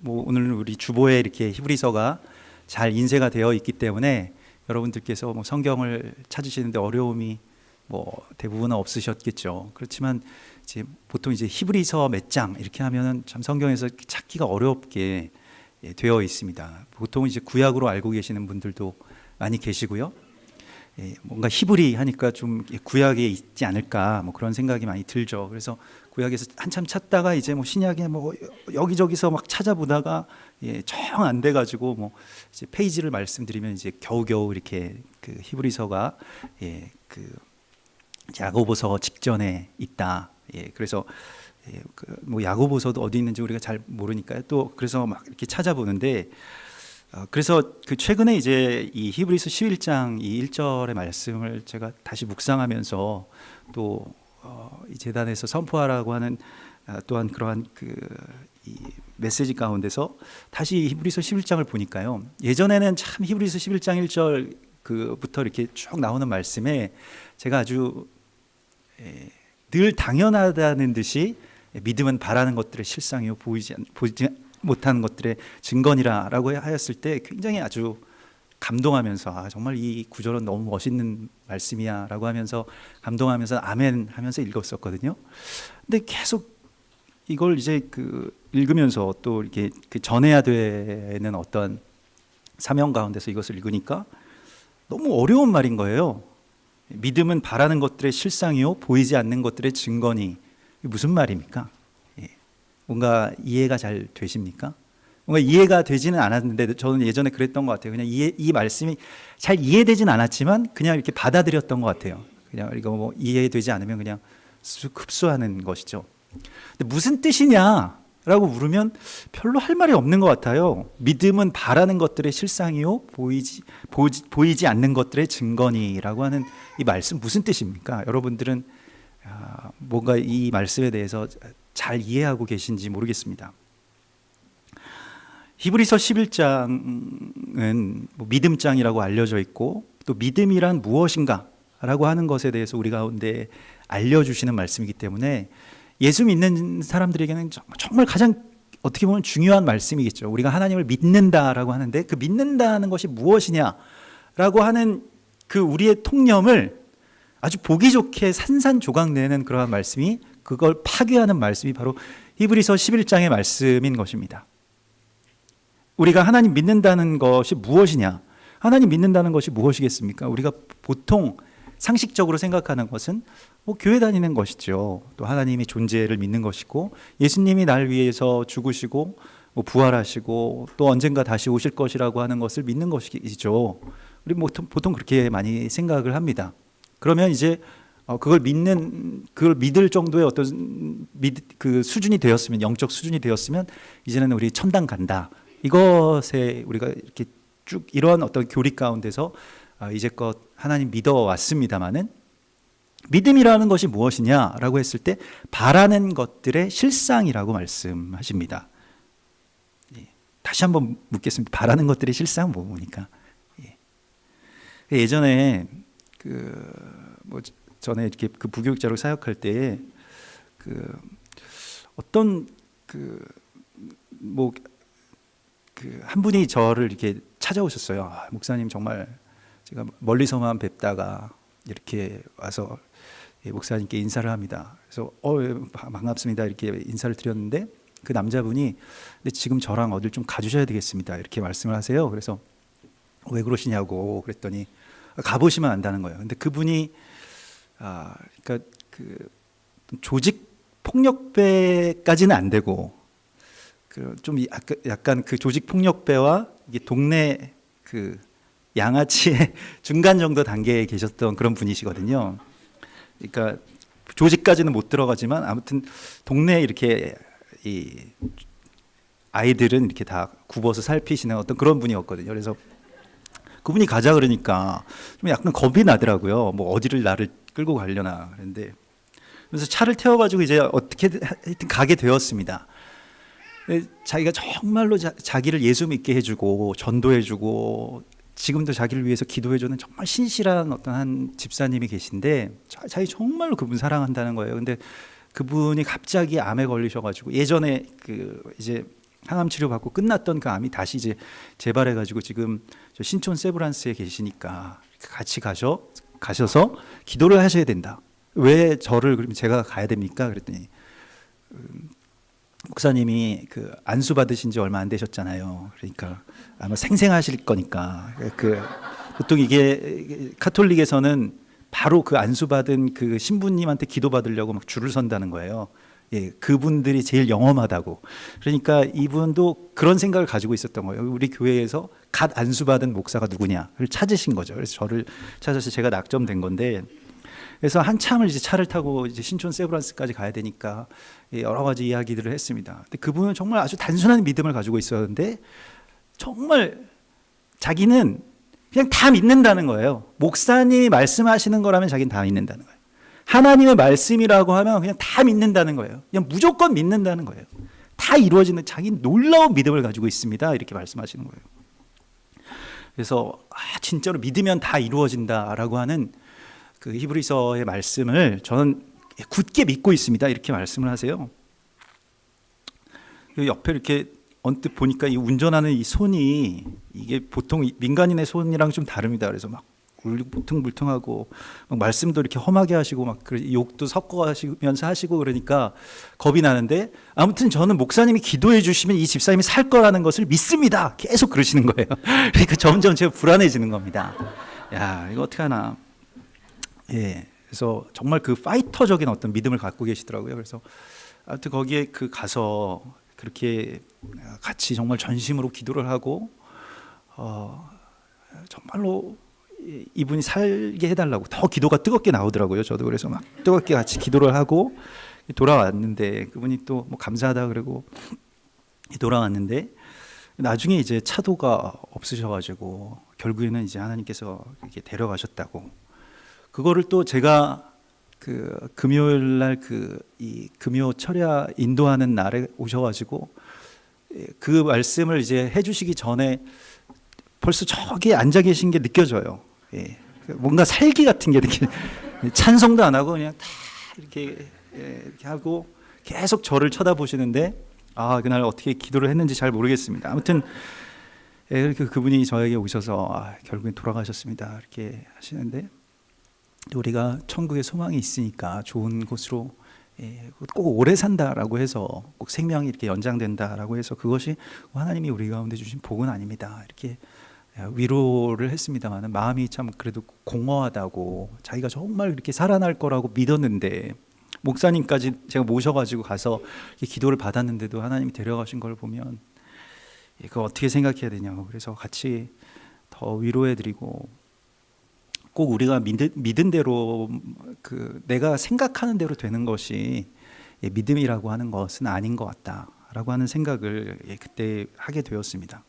뭐 오늘 우리 주보에 이렇게 히브리서가 잘 인쇄가 되어 있기 때문에 여러분들께서 뭐 성경을 찾으시는데 어려움이 뭐 대부분은 없으셨겠죠. 그렇지만 이제 보통 이제 히브리서 몇 장 이렇게 하면은 참 성경에서 찾기가 어렵게 되어 있습니다. 보통 이제 구약으로 알고 계시는 분들도 많이 계시고요. 뭔가 히브리 하니까 좀 구약에 있지 않을까 뭐 그런 생각이 많이 들죠. 그래서 구약에서 한참 찾다가 이제 뭐 신약에 뭐 여기저기서 막 찾아보다가 정 안 돼가지고 뭐 이제 페이지를 말씀드리면 이제 겨우겨우 이렇게 그 히브리서가 그 야고보서 직전에 있다. 그래서 뭐 야고보서도 어디 있는지 우리가 잘 모르니까요. 또 그래서 막 이렇게 찾아보는데 그래서 그 최근에 이제 이 히브리서 11장 이 1절의 말씀을 제가 다시 묵상하면서 또 이 재단에서 선포하라고 하는 또한 그러한 이 메시지 가운데서 다시 히브리서 11장을 보니까요. 예전에는 참 히브리서 11장 1절 그부터 이렇게 쭉 나오는 말씀에 제가 아주 늘 당연하다는 듯이 믿음은 바라는 것들의 실상이요 보이지 못하는 것들의 증거니라라고 하였을 때 굉장히 아주 감동하면서 정말 이 구절은 너무 멋있는 말씀이야라고 하면서 감동하면서 아멘 하면서 읽었었거든요. 근데 계속 이걸 이제 읽으면서 또 이렇게 전해야 되는 어떤 사명 가운데서 이것을 읽으니까 너무 어려운 말인 거예요. 믿음은 바라는 것들의 실상이요 보이지 않는 것들의 증거니. 이게 무슨 말입니까? 뭔가 이해가 잘 되십니까? 뭔가 이해가 되지는 않았는데 저는 예전에 그랬던 것 같아요. 그냥 이 말씀이 잘 이해되진 않았지만 그냥 이렇게 받아들였던 것 같아요. 그냥 이거 뭐 이해되지 않으면 그냥 흡수하는 것이죠. 근데 무슨 뜻이냐라고 물으면 별로 할 말이 없는 것 같아요. 믿음은 바라는 것들의 실상이요 보이지 않는 것들의 증거니라고 하는 이 말씀 무슨 뜻입니까? 여러분들은 뭔가 이 말씀에 대해서 잘 이해하고 계신지 모르겠습니다. 히브리서 11장은 뭐 믿음장이라고 알려져 있고 또 믿음이란 무엇인가 라고 하는 것에 대해서 우리 가운데 알려주시는 말씀이기 때문에 예수 믿는 사람들에게는 정말 가장 어떻게 보면 중요한 말씀이겠죠. 우리가 하나님을 믿는다라고 하는데 그 믿는다는 것이 무엇이냐라고 하는 그 우리의 통념을 아주 보기 좋게 산산조각내는 그러한 말씀이 그걸 파괴하는 말씀이 바로 히브리서 11장의 말씀인 것입니다. 우리가 하나님 믿는다는 것이 무엇이냐? 하나님 믿는다는 것이 무엇이겠습니까? 우리가 보통 상식적으로 생각하는 것은 뭐 교회 다니는 것이죠. 또 하나님의 존재를 믿는 것이고 예수님이 날 위해서 죽으시고 뭐 부활하시고 또 언젠가 다시 오실 것이라고 하는 것을 믿는 것이죠. 우리 보통 그렇게 많이 생각을 합니다. 그러면 이제 그걸 믿을 정도의 어떤 그 수준이 되었으면 영적 수준이 되었으면 이제는 우리 천당 간다. 이것에 우리가 이렇게 쭉 이러한 어떤 교리 가운데서 이제껏 하나님 믿어왔습니다마는 믿음이라는 것이 무엇이냐라고 했을 때 바라는 것들의 실상이라고 말씀하십니다. 다시 한번 묻겠습니다. 바라는 것들의 실상은 뭡니까? 예전에 전에 이렇게 부교육자로 사역할 때에 어떤 한 분이 저를 이렇게 찾아오셨어요. 목사님 정말 제가 멀리서만 뵙다가 이렇게 와서 목사님께 인사를 합니다. 그래서 반갑습니다 이렇게 인사를 드렸는데 그 남자분이 근데 지금 저랑 어딜 좀 가주셔야 되겠습니다 이렇게 말씀을 하세요. 그래서 왜 그러시냐고 그랬더니 가보시면 안다는 거예요. 근데 그분이 그러니까 조직 폭력배까지는 안 되고 좀 약간 그 조직 폭력배와 이게 동네 양아치의 중간 정도 단계에 계셨던 그런 분이시거든요. 그러니까 조직까지는 못 들어가지만 아무튼 동네에 이렇게 이 아이들은 이렇게 다 굽어서 살피시는 어떤 그런 분이었거든요. 그래서 그분이 가자 그러니까 좀 약간 겁이 나더라고요. 뭐 어디를 나를 끌고 가려나 그런데 그래서 차를 태워가지고 이제 어떻게든 하여튼 가게 되었습니다. 자기가 정말로 자기를 예수 믿게 해주고 전도해주고 지금도 자기를 위해서 기도해주는 정말 신실한 어떤 한 집사님이 계신데 자기 정말로 그분 사랑한다는 거예요. 근데 그분이 갑자기 암에 걸리셔가지고 예전에 이제 항암 치료 받고 끝났던 그 암이 다시 이제 재발해가지고 지금 저 신촌 세브란스에 계시니까 같이 가셔서 기도를 하셔야 된다. 왜 저를 그러면 제가 가야 됩니까? 그랬더니 목사님이 그 안수 받으신 지 얼마 안 되셨잖아요. 그러니까 아마 생생하실 거니까 보통 이게 카톨릭에서는 바로 그 안수 받은 그 신부님한테 기도 받으려고 막 줄을 선다는 거예요. 예, 그분들이 제일 영험하다고. 그러니까 이분도 그런 생각을 가지고 있었던 거예요. 우리 교회에서 갓 안수받은 목사가 누구냐를 찾으신 거죠. 그래서 저를 찾아서 제가 낙점된 건데, 그래서 한참을 이제 차를 타고 이제 신촌 세브란스까지 가야 되니까 여러 가지 이야기들을 했습니다. 근데 그분은 정말 아주 단순한 믿음을 가지고 있었는데 정말 자기는 그냥 다 믿는다는 거예요. 목사님이 말씀하시는 거라면 자기는 다 믿는다는 거예요. 하나님의 말씀이라고 하면 그냥 다 믿는다는 거예요. 그냥 무조건 믿는다는 거예요. 다 이루어지는 자기는 놀라운 믿음을 가지고 있습니다. 이렇게 말씀하시는 거예요. 그래서 진짜로 믿으면 다 이루어진다라고 하는 그 히브리서의 말씀을 저는 굳게 믿고 있습니다. 이렇게 말씀을 하세요. 옆에 이렇게 언뜻 보니까 이 운전하는 이 손이 이게 보통 민간인의 손이랑 좀 다릅니다. 그래서 막 울퉁불퉁하고 막 말씀도 이렇게 험하게 하시고 막 욕도 섞어 하시면서 하시고 그러니까 겁이 나는데, 아무튼 저는 목사님이 기도해 주시면 이 집사님이 살 거라는 것을 믿습니다. 계속 그러시는 거예요. 그러니까 점점 제가 불안해지는 겁니다. 야, 이거 어떻게 하나. 예. 그래서 정말 그 파이터적인 어떤 믿음을 갖고 계시더라고요. 그래서 아무튼 거기에 가서 그렇게 같이 정말 전심으로 기도를 하고 정말로 이분이 살게 해달라고 더 기도가 뜨겁게 나오더라고요. 저도 그래서 막 뜨겁게 같이 기도를 하고 돌아왔는데, 그분이 또 뭐 감사하다 그러고 돌아왔는데, 나중에 이제 차도가 없으셔가지고 결국에는 이제 하나님께서 이렇게 데려가셨다고. 그거를 또 제가 그 금요일 날 이 금요 철야 인도하는 날에 오셔가지고 그 말씀을 이제 해주시기 전에 벌써 저기 앉아 계신 게 느껴져요. 예. 뭔가 살기 같은 게 찬송도 안 하고 그냥 다 이렇게 하고 계속 저를 쳐다보시는데, 그날 어떻게 기도를 했는지 잘 모르겠습니다. 아무튼 그분이 저에게 오셔서 결국엔 돌아가셨습니다. 이렇게 하시는데, 우리가 천국에 소망이 있으니까 좋은 곳으로 꼭 오래 산다라고 해서 꼭 생명이 이렇게 연장된다라고 해서 그것이 하나님이 우리 가운데 주신 복은 아닙니다. 이렇게 위로를 했습니다만 마음이 참 그래도 공허하다고, 자기가 정말 그렇게 살아날 거라고 믿었는데 목사님까지 제가 모셔가지고 가서 기도를 받았는데도 하나님이 데려가신 걸 보면 그거 어떻게 생각해야 되냐고. 그래서 같이 더 위로해드리고, 꼭 우리가 믿은 대로 내가 생각하는 대로 되는 것이 믿음이라고 하는 것은 아닌 것 같다라고 하는 생각을 그때 하게 되었습니다.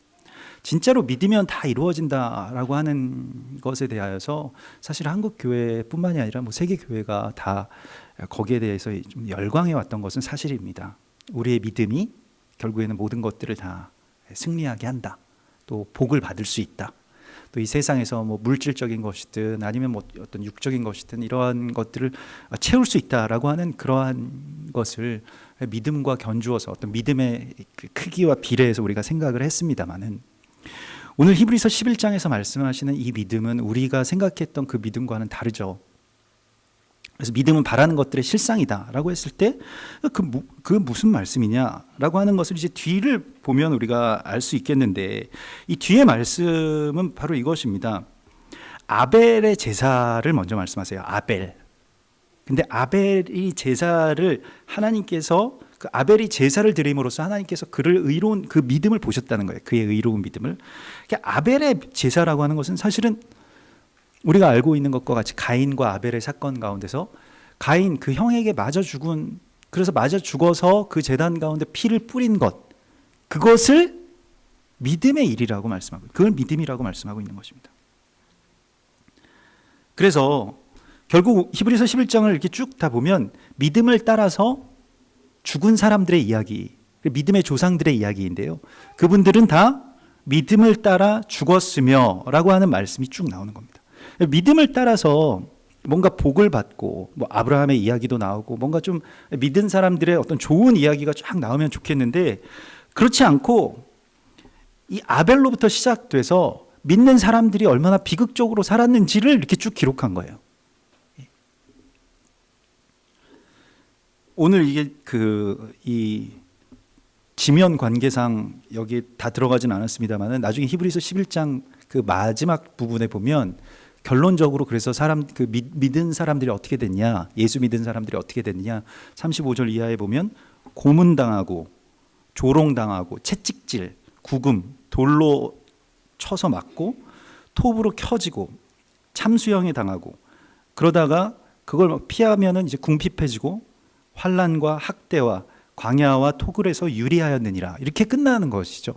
진짜로 믿으면 다 이루어진다라고 하는 것에 대하여서 사실 한국 교회뿐만이 아니라 뭐 세계 교회가 다 거기에 대해서 좀 열광해 왔던 것은 사실입니다. 우리의 믿음이 결국에는 모든 것들을 다 승리하게 한다. 또 복을 받을 수 있다. 또 이 세상에서 뭐 물질적인 것이든 아니면 뭐 어떤 육적인 것이든 이러한 것들을 채울 수 있다라고 하는 그러한 것을 믿음과 견주어서 어떤 믿음의 크기와 비례해서 우리가 생각을 했습니다만은, 오늘 히브리서 11장에서 말씀하시는 이 믿음은 우리가 생각했던 그 믿음과는 다르죠. 그래서 믿음은 바라는 것들의 실상이다라고 했을 때 그 무슨 말씀이냐라고 하는 것을 이제 뒤를 보면 우리가 알 수 있겠는데, 이 뒤의 말씀은 바로 이것입니다. 아벨의 제사를 먼저 말씀하세요. 아벨. 근데 아벨이 제사를 하나님께서 그 아벨이 제사를 드림으로써 하나님께서 그를 의로운 그 믿음을 보셨다는 거예요. 그의 의로운 믿음을. 그러니까 아벨의 제사라고 하는 것은 사실은 우리가 알고 있는 것과 같이 가인과 아벨의 사건 가운데서 가인 그 형에게 맞아 죽은, 그래서 맞아 죽어서 그 제단 가운데 피를 뿌린 것, 그것을 믿음의 일이라고 말씀하고, 그걸 믿음이라고 말씀하고 있는 것입니다. 그래서 결국 히브리서 11장을 이렇게 쭉 다 보면 믿음을 따라서 죽은 사람들의 이야기, 믿음의 조상들의 이야기인데요, 그분들은 다 믿음을 따라 죽었으며 라고 하는 말씀이 쭉 나오는 겁니다. 믿음을 따라서 뭔가 복을 받고, 뭐 아브라함의 이야기도 나오고, 뭔가 좀 믿은 사람들의 어떤 좋은 이야기가 쫙 나오면 좋겠는데, 그렇지 않고 이 아벨로부터 시작돼서 믿는 사람들이 얼마나 비극적으로 살았는지를 이렇게 쭉 기록한 거예요. 오늘 이게 이 지면 관계상 여기 다 들어가진 않았습니다만 나중에 히브리서 11장 그 마지막 부분에 보면 결론적으로 그래서 믿은 사람들이 어떻게 됐냐, 예수 믿은 사람들이 어떻게 됐느냐, 35절 이하에 보면 고문당하고 조롱당하고 채찍질, 구금, 돌로 쳐서 맞고 톱으로 켜지고 참수형에 당하고 그러다가 그걸 피하면은 이제 궁핍해지고 환난과 학대와 광야와 토굴에서 유리하였느니라 이렇게 끝나는 것이죠.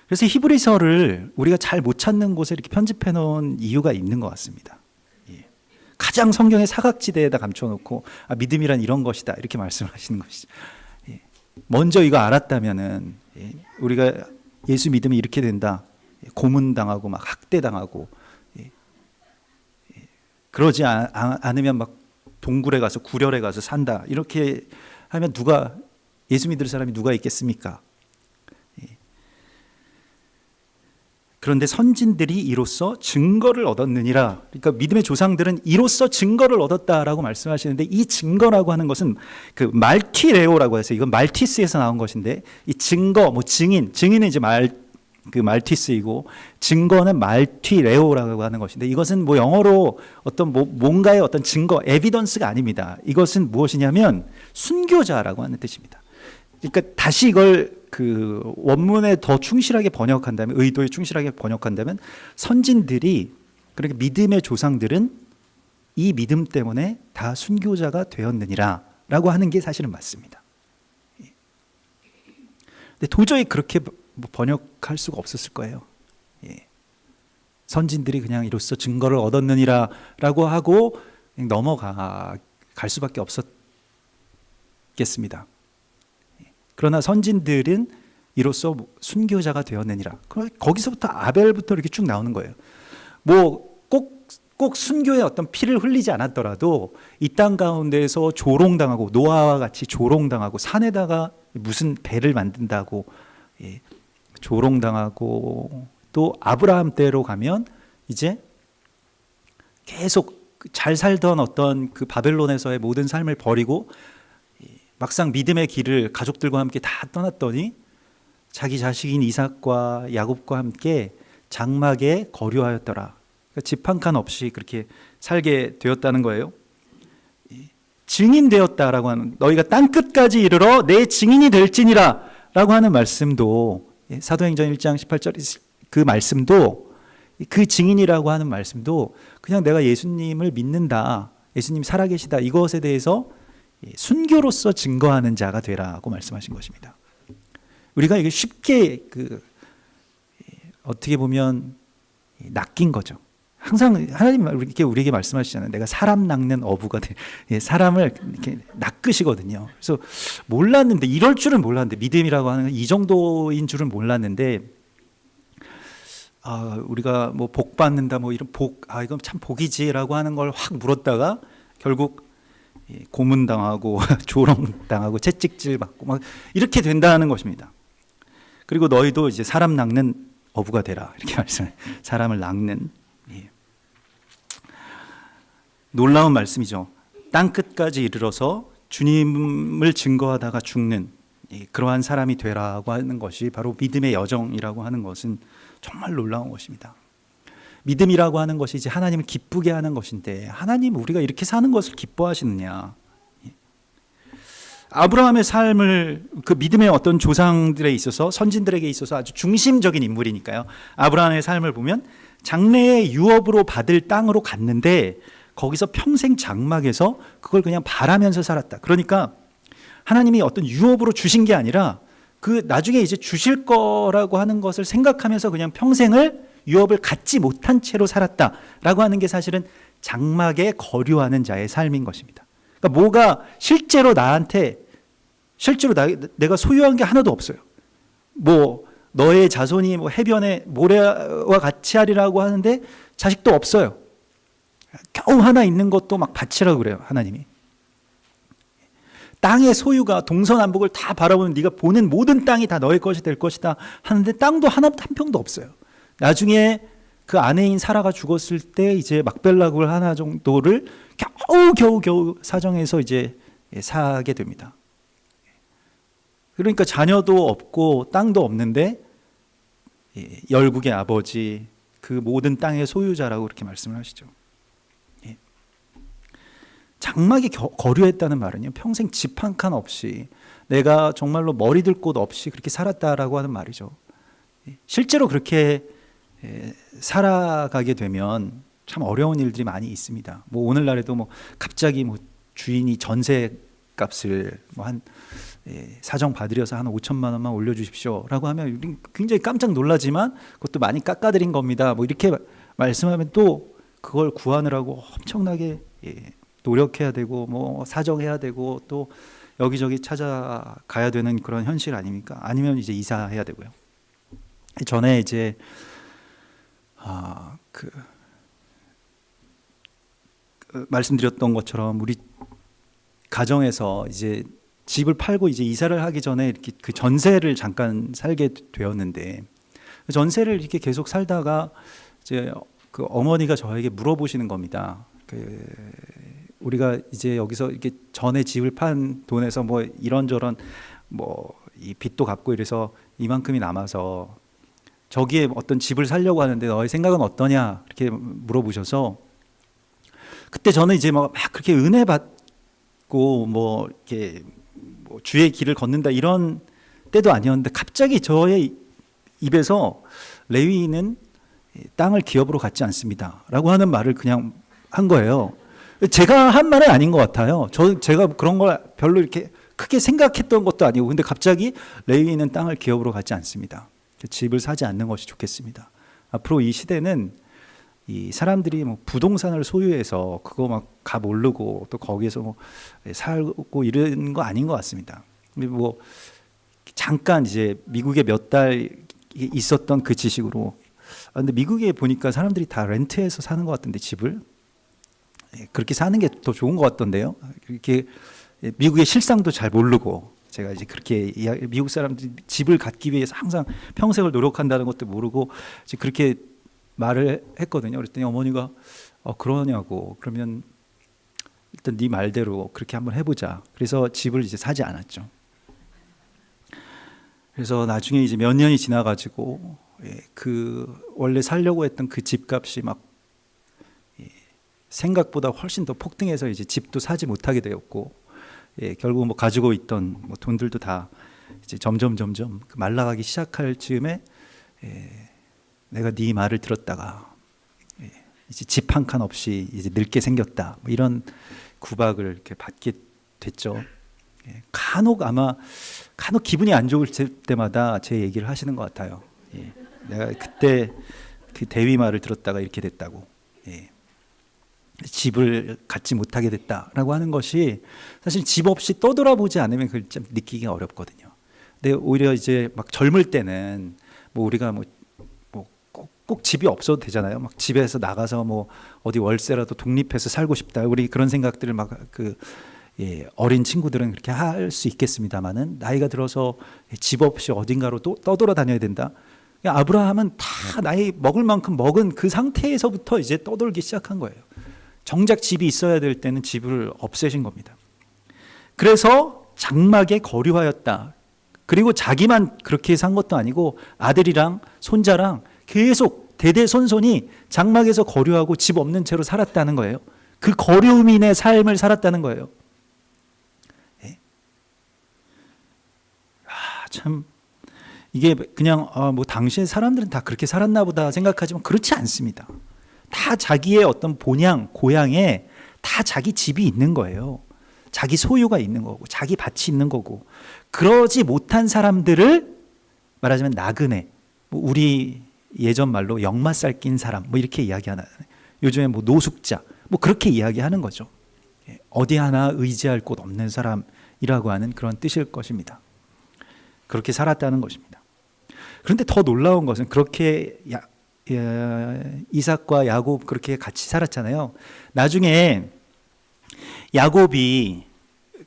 그래서 히브리서를 우리가 잘 못 찾는 곳에 이렇게 편집해 놓은 이유가 있는 것 같습니다. 가장 성경의 사각지대에다 감춰놓고 믿음이란 이런 것이다 이렇게 말씀하시는 것이죠. 먼저 이거 알았다면은 우리가 예수 믿으면 이렇게 된다, 고문당하고 막 학대당하고 그러지 않으면 막 동굴에 가서 구렬에 가서 산다 이렇게 하면 예수 믿을 사람이 누가 있겠습니까? 그런데 선진들이 이로써 증거를 얻었느니라. 그러니까 믿음의 조상들은 이로써 증거를 얻었다라고 말씀하시는데 이 증거라고 하는 것은 그 말티레오라고 해서 이건 말티스에서 나온 것인데 이 증거, 증인은 이제 말티스이고 증거는 말티레오라고 하는 것인데 이것은 영어로 어떤 뭔가의 어떤 증거, 에비던스가 아닙니다. 이것은 무엇이냐면 순교자라고 하는 뜻입니다. 그러니까 다시 이걸 원문에 더 충실하게 번역한다면, 의도에 충실하게 번역한다면 선진들이, 그러니까 믿음의 조상들은 이 믿음 때문에 다 순교자가 되었느니라 라고 하는 게 사실은 맞습니다. 근데 도저히 그렇게 번역할 수가 없었을 거예요. 선진들이 그냥 이로써 증거를 얻었느니라 라고 하고 넘어갈 수밖에 없었겠습니다. 그러나 선진들은 이로써 순교자가 되었느니라. 거기서부터 아벨부터 이렇게 쭉 나오는 거예요. 꼭 순교의 어떤 피를 흘리지 않았더라도 이 땅 가운데에서 조롱당하고 노아와 같이 조롱당하고 산에다가 무슨 배를 만든다고 조롱당하고 또 아브라함 때로 가면 이제 계속 잘 살던 어떤 그 바벨론에서의 모든 삶을 버리고 막상 믿음의 길을 가족들과 함께 다 떠났더니 자기 자식인 이삭과 야곱과 함께 장막에 거류하였더라. 그러니까 집 한 칸 없이 그렇게 살게 되었다는 거예요. 증인되었다라고 하는, 너희가 땅끝까지 이르러 내 증인이 될지니라 라고 하는 말씀도, 사도행전 1장 18절 그 말씀도, 그 증인이라고 하는 말씀도 그냥 내가 예수님을 믿는다, 예수님 살아계시다, 이것에 대해서 순교로서 증거하는 자가 되라고 말씀하신 것입니다. 우리가 이게 쉽게 어떻게 보면 낚인 거죠. 항상 하나님 우리에게 말씀하시잖아요. 내가 사람 낚는 어부가 돼. 사람을 이렇게 낚으시거든요. 그래서 몰랐는데, 이럴 줄은 몰랐는데, 믿음이라고 하는 이 정도인 줄은 몰랐는데, 우리가 복 받는다, 이런 이건 참 복이지라고 하는 걸 확 물었다가 결국 고문당하고 조롱당하고 채찍질 받고 막 이렇게 된다는 것입니다. 그리고 너희도 이제 사람 낚는 어부가 되라 이렇게 말씀해요. 사람을 낚는, 놀라운 말씀이죠. 땅 끝까지 이르러서 주님을 증거하다가 죽는 그러한 사람이 되라고 하는 것이 바로 믿음의 여정이라고 하는 것은 정말 놀라운 것입니다. 믿음이라고 하는 것이 이제 하나님을 기쁘게 하는 것인데, 하나님 우리가 이렇게 사는 것을 기뻐하시느냐? 아브라함의 삶을, 그 믿음의 어떤 조상들에 있어서, 선진들에게 있어서 아주 중심적인 인물이니까요. 아브라함의 삶을 보면 장래의 유업으로 받을 땅으로 갔는데 거기서 평생 장막에서 그걸 그냥 바라면서 살았다. 그러니까 하나님이 어떤 유업으로 주신 게 아니라 그 나중에 이제 주실 거라고 하는 것을 생각하면서 그냥 평생을 유업을 갖지 못한 채로 살았다라고 하는 게 사실은 장막에 거류하는 자의 삶인 것입니다. 그러니까 뭐가 실제로 내가 소유한 게 하나도 없어요. 너의 자손이 해변에 모래와 같이 하리라고 하는데 자식도 없어요. 겨우 하나 있는 것도 막 바치라고 그래요, 하나님이. 땅의 소유가 동서남북을 다 바라보는 네가 보는 모든 땅이 다 너의 것이 될 것이다 하는데 땅도 한 평도 없어요. 나중에 그 아내인 사라가 죽었을 때 이제 막벨락을 하나 정도를 겨우 사정해서 이제 사게 됩니다. 그러니까 자녀도 없고 땅도 없는데 열국의 아버지, 그 모든 땅의 소유자라고 그렇게 말씀을 하시죠. 장막에 거류했다는 말은요, 평생 집 한 칸 없이 내가 정말로 머리 들 곳 없이 그렇게 살았다라고 하는 말이죠. 실제로 그렇게 살아가게 되면 참 어려운 일들이 많이 있습니다. 뭐 오늘날에도 뭐 갑자기 뭐 주인이 전세 값을 뭐 한 사정 받으려서 한 5천만 원만 올려주십시오라고 하면 우리 굉장히 깜짝 놀라지만 그것도 많이 깎아드린 겁니다. 뭐 이렇게 말씀하면 또 그걸 구하느라고 엄청나게 노력해야 되고 뭐 사정해야 되고 또 여기저기 찾아가야 되는 그런 현실 아닙니까? 아니면 이제 이사해야 되고요. 전에 이제 말씀드렸던 것처럼 우리 가정에서 이제 집을 팔고 이제 이사를 하기 전에 이렇게 그 전세를 잠깐 살게 되었는데, 전세를 이렇게 계속 살다가 이제 그 어머니가 저에게 물어보시는 겁니다. 우리가 이제 여기서 이렇게 전에 집을 판 돈에서 뭐 이런저런 뭐 이 빚도 갚고 이래서 이만큼이 남아서 저기에 어떤 집을 살려고 하는데 너의 생각은 어떠냐 이렇게 물어보셔서, 그때 저는 이제 막 그렇게 은혜 받고 뭐 이렇게 뭐 주의 길을 걷는다 이런 때도 아니었는데 갑자기 저의 입에서 레위인은 땅을 기업으로 갖지 않습니다라고 하는 말을 그냥 한 거예요. 제가 한 말은 아닌 것 같아요. 제가 그런 걸 별로 이렇게 크게 생각했던 것도 아니고, 근데 갑자기 레위인은 땅을 기업으로 갖지 않습니다. 집을 사지 않는 것이 좋겠습니다. 앞으로 이 시대는 이 사람들이 뭐 부동산을 소유해서 그거 막 값 오르고 또 거기에서 뭐 살고 이런 거 아닌 것 같습니다. 뭐 잠깐 이제 미국에 몇 달 있었던 그 지식으로, 근데 미국에 보니까 사람들이 다 렌트해서 사는 것 같던데 집을 그렇게 사는 게 더 좋은 것 같던데요. 이렇게 미국의 실상도 잘 모르고 제가 이제 그렇게 미국 사람들이 집을 갖기 위해서 항상 평생을 노력한다는 것도 모르고 이제 그렇게 말을 했거든요. 그랬더니 어머니가 그러냐고, 그러면 일단 네 말대로 그렇게 한번 해보자. 그래서 집을 이제 사지 않았죠. 그래서 나중에 이제 몇 년이 지나가지고 그 원래 살려고 했던 그 집값이 막 생각보다 훨씬 더 폭등해서 이제 집도 사지 못하게 되었고, 결국 뭐 가지고 있던 뭐 돈들도 다 이제 점점 말라가기 시작할 즈음에 내가 네 말을 들었다가 이제 집 한 칸 없이 이제 늙게 생겼다, 뭐 이런 구박을 이렇게 받게 됐죠. 간혹 기분이 안 좋을 때마다 제 얘기를 하시는 것 같아요. 내가 그때 그 대위 말을 들었다가 이렇게 됐다고, 집을 갖지 못하게 됐다라고 하는 것이 사실 집 없이 떠돌아보지 않으면 그걸 좀 느끼기가 어렵거든요. 근데 오히려 이제 막 젊을 때는 뭐 우리가 꼭 집이 없어도 되잖아요. 막 집에서 나가서 뭐 어디 월세라도 독립해서 살고 싶다, 우리 그런 생각들을 막 어린 친구들은 그렇게 할 수 있겠습니다만은, 나이가 들어서 집 없이 어딘가로 또 떠돌아다녀야 된다. 아브라함은 다 나이 먹을 만큼 먹은 그 상태에서부터 이제 떠돌기 시작한 거예요. 정작 집이 있어야 될 때는 집을 없애신 겁니다. 그래서 장막에 거류하였다. 그리고 자기만 그렇게 산 것도 아니고 아들이랑 손자랑 계속 대대손손이 장막에서 거류하고 집 없는 채로 살았다는 거예요. 그 거류민의 삶을 살았다는 거예요. 참 이게 그냥 뭐 당시에 사람들은 다 그렇게 살았나 보다 생각하지만 그렇지 않습니다. 다 자기의 어떤 본향, 고향에 다 자기 집이 있는 거예요. 자기 소유가 있는 거고 자기 밭이 있는 거고, 그러지 못한 사람들을 말하자면 나그네, 뭐 우리 예전 말로 역마살 낀 사람 뭐 이렇게 이야기하나, 요즘에 뭐 노숙자 뭐 그렇게 이야기하는 거죠. 어디 하나 의지할 곳 없는 사람이라고 하는 그런 뜻일 것입니다. 그렇게 살았다는 것입니다. 그런데 더 놀라운 것은 그렇게 이삭과 야곱 그렇게 같이 살았잖아요. 나중에 야곱이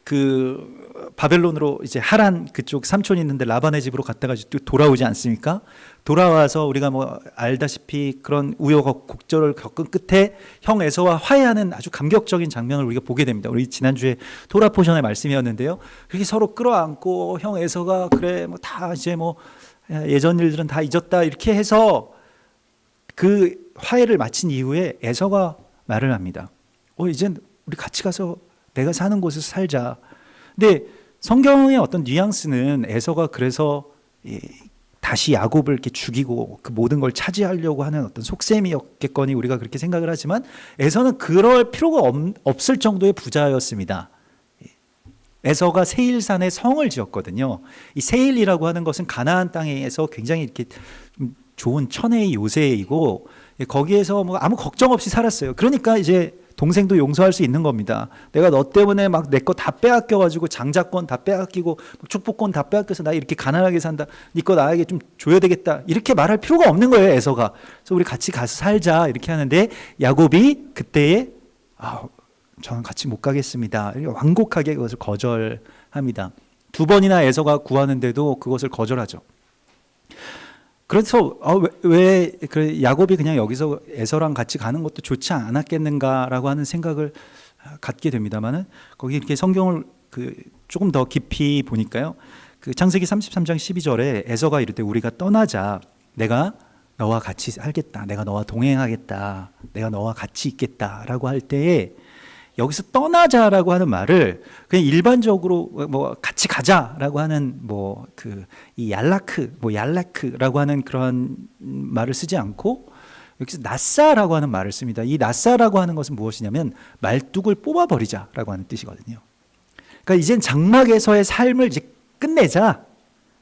그 바벨론으로 이제 하란 그쪽 삼촌이 있는데 라반의 집으로 갔다가 또 돌아오지 않습니까? 돌아와서 우리가 뭐 알다시피 그런 우여곡절을 겪은 끝에 형 에서와 화해하는 아주 감격적인 장면을 우리가 보게 됩니다. 우리 지난주에 토라 포션의 말씀이었는데요. 그렇게 서로 끌어안고 형 에서가 그래 뭐 다 이제 뭐 예전 일들은 다 잊었다 이렇게 해서 그 화해를 마친 이후에 에서가 말을 합니다. 이젠 우리 같이 가서 내가 사는 곳에서 살자. 근데 성경의 어떤 뉘앙스는 에서가 그래서 다시 야곱을 이렇게 죽이고 그 모든 걸 차지하려고 하는 어떤 속셈이었겠거니 우리가 그렇게 생각을 하지만 에서는 그럴 필요가 없을 정도의 부자였습니다. 에서가 세일산에 성을 지었거든요. 이 세일이라고 하는 것은 가나안 땅에서 굉장히 이렇게 좋은 천혜의 요새이고 거기에서 뭐 아무 걱정 없이 살았어요. 그러니까 이제 동생도 용서할 수 있는 겁니다. 내가 너 때문에 막 내 거 다 빼앗겨가지고 장자권 다 빼앗기고 축복권 다 빼앗겨서 나 이렇게 가난하게 산다. 네 거 나에게 좀 줘야 되겠다. 이렇게 말할 필요가 없는 거예요, 에서가. 그래서 우리 같이 가서 살자 이렇게 하는데 야곱이 그때에 저는 같이 못 가겠습니다. 완곡하게 그것을 거절합니다. 2번이나 에서가 구하는데도 그것을 거절하죠. 그래서 왜 야곱이 그냥 여기서 에서랑 같이 가는 것도 좋지 않았겠는가라고 하는 생각을 갖게 됩니다만은 거기 이렇게 성경을 조금 더 깊이 보니까요. 그 창세기 33장 12절에 에서가 이르되 우리가 떠나자. 내가 너와 같이 살겠다. 내가 너와 동행하겠다. 내가 너와 같이 있겠다라고 할 때에 여기서 떠나자라고 하는 말을 그냥 일반적으로 뭐 같이 가자라고 하는 뭐 이 얄라크라고 하는 그런 말을 쓰지 않고 여기서 낫사라고 하는 말을 씁니다. 이 낫사라고 하는 것은 무엇이냐면 말뚝을 뽑아버리자라고 하는 뜻이거든요. 그러니까 이젠 장막에서의 삶을 이제 끝내자.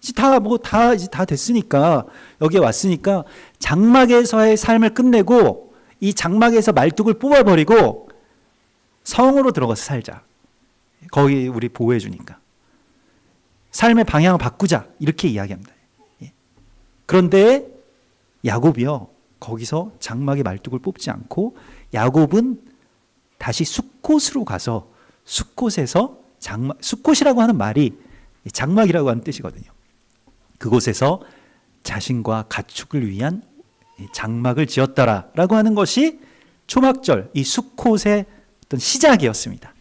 이제 다 됐으니까 여기에 왔으니까 장막에서의 삶을 끝내고 이 장막에서 말뚝을 뽑아버리고 성으로 들어가서 살자. 거기 우리 보호해 주니까. 삶의 방향을 바꾸자. 이렇게 이야기합니다. 그런데 야곱이요. 거기서 장막의 말뚝을 뽑지 않고 야곱은 다시 숫곳으로 가서 숫곳에서 숫곳이라고 하는 말이 장막이라고 하는 뜻이거든요. 그곳에서 자신과 가축을 위한 장막을 지었더라라고 하는 것이 초막절 이 숫곳의 어떤 시작이었습니다.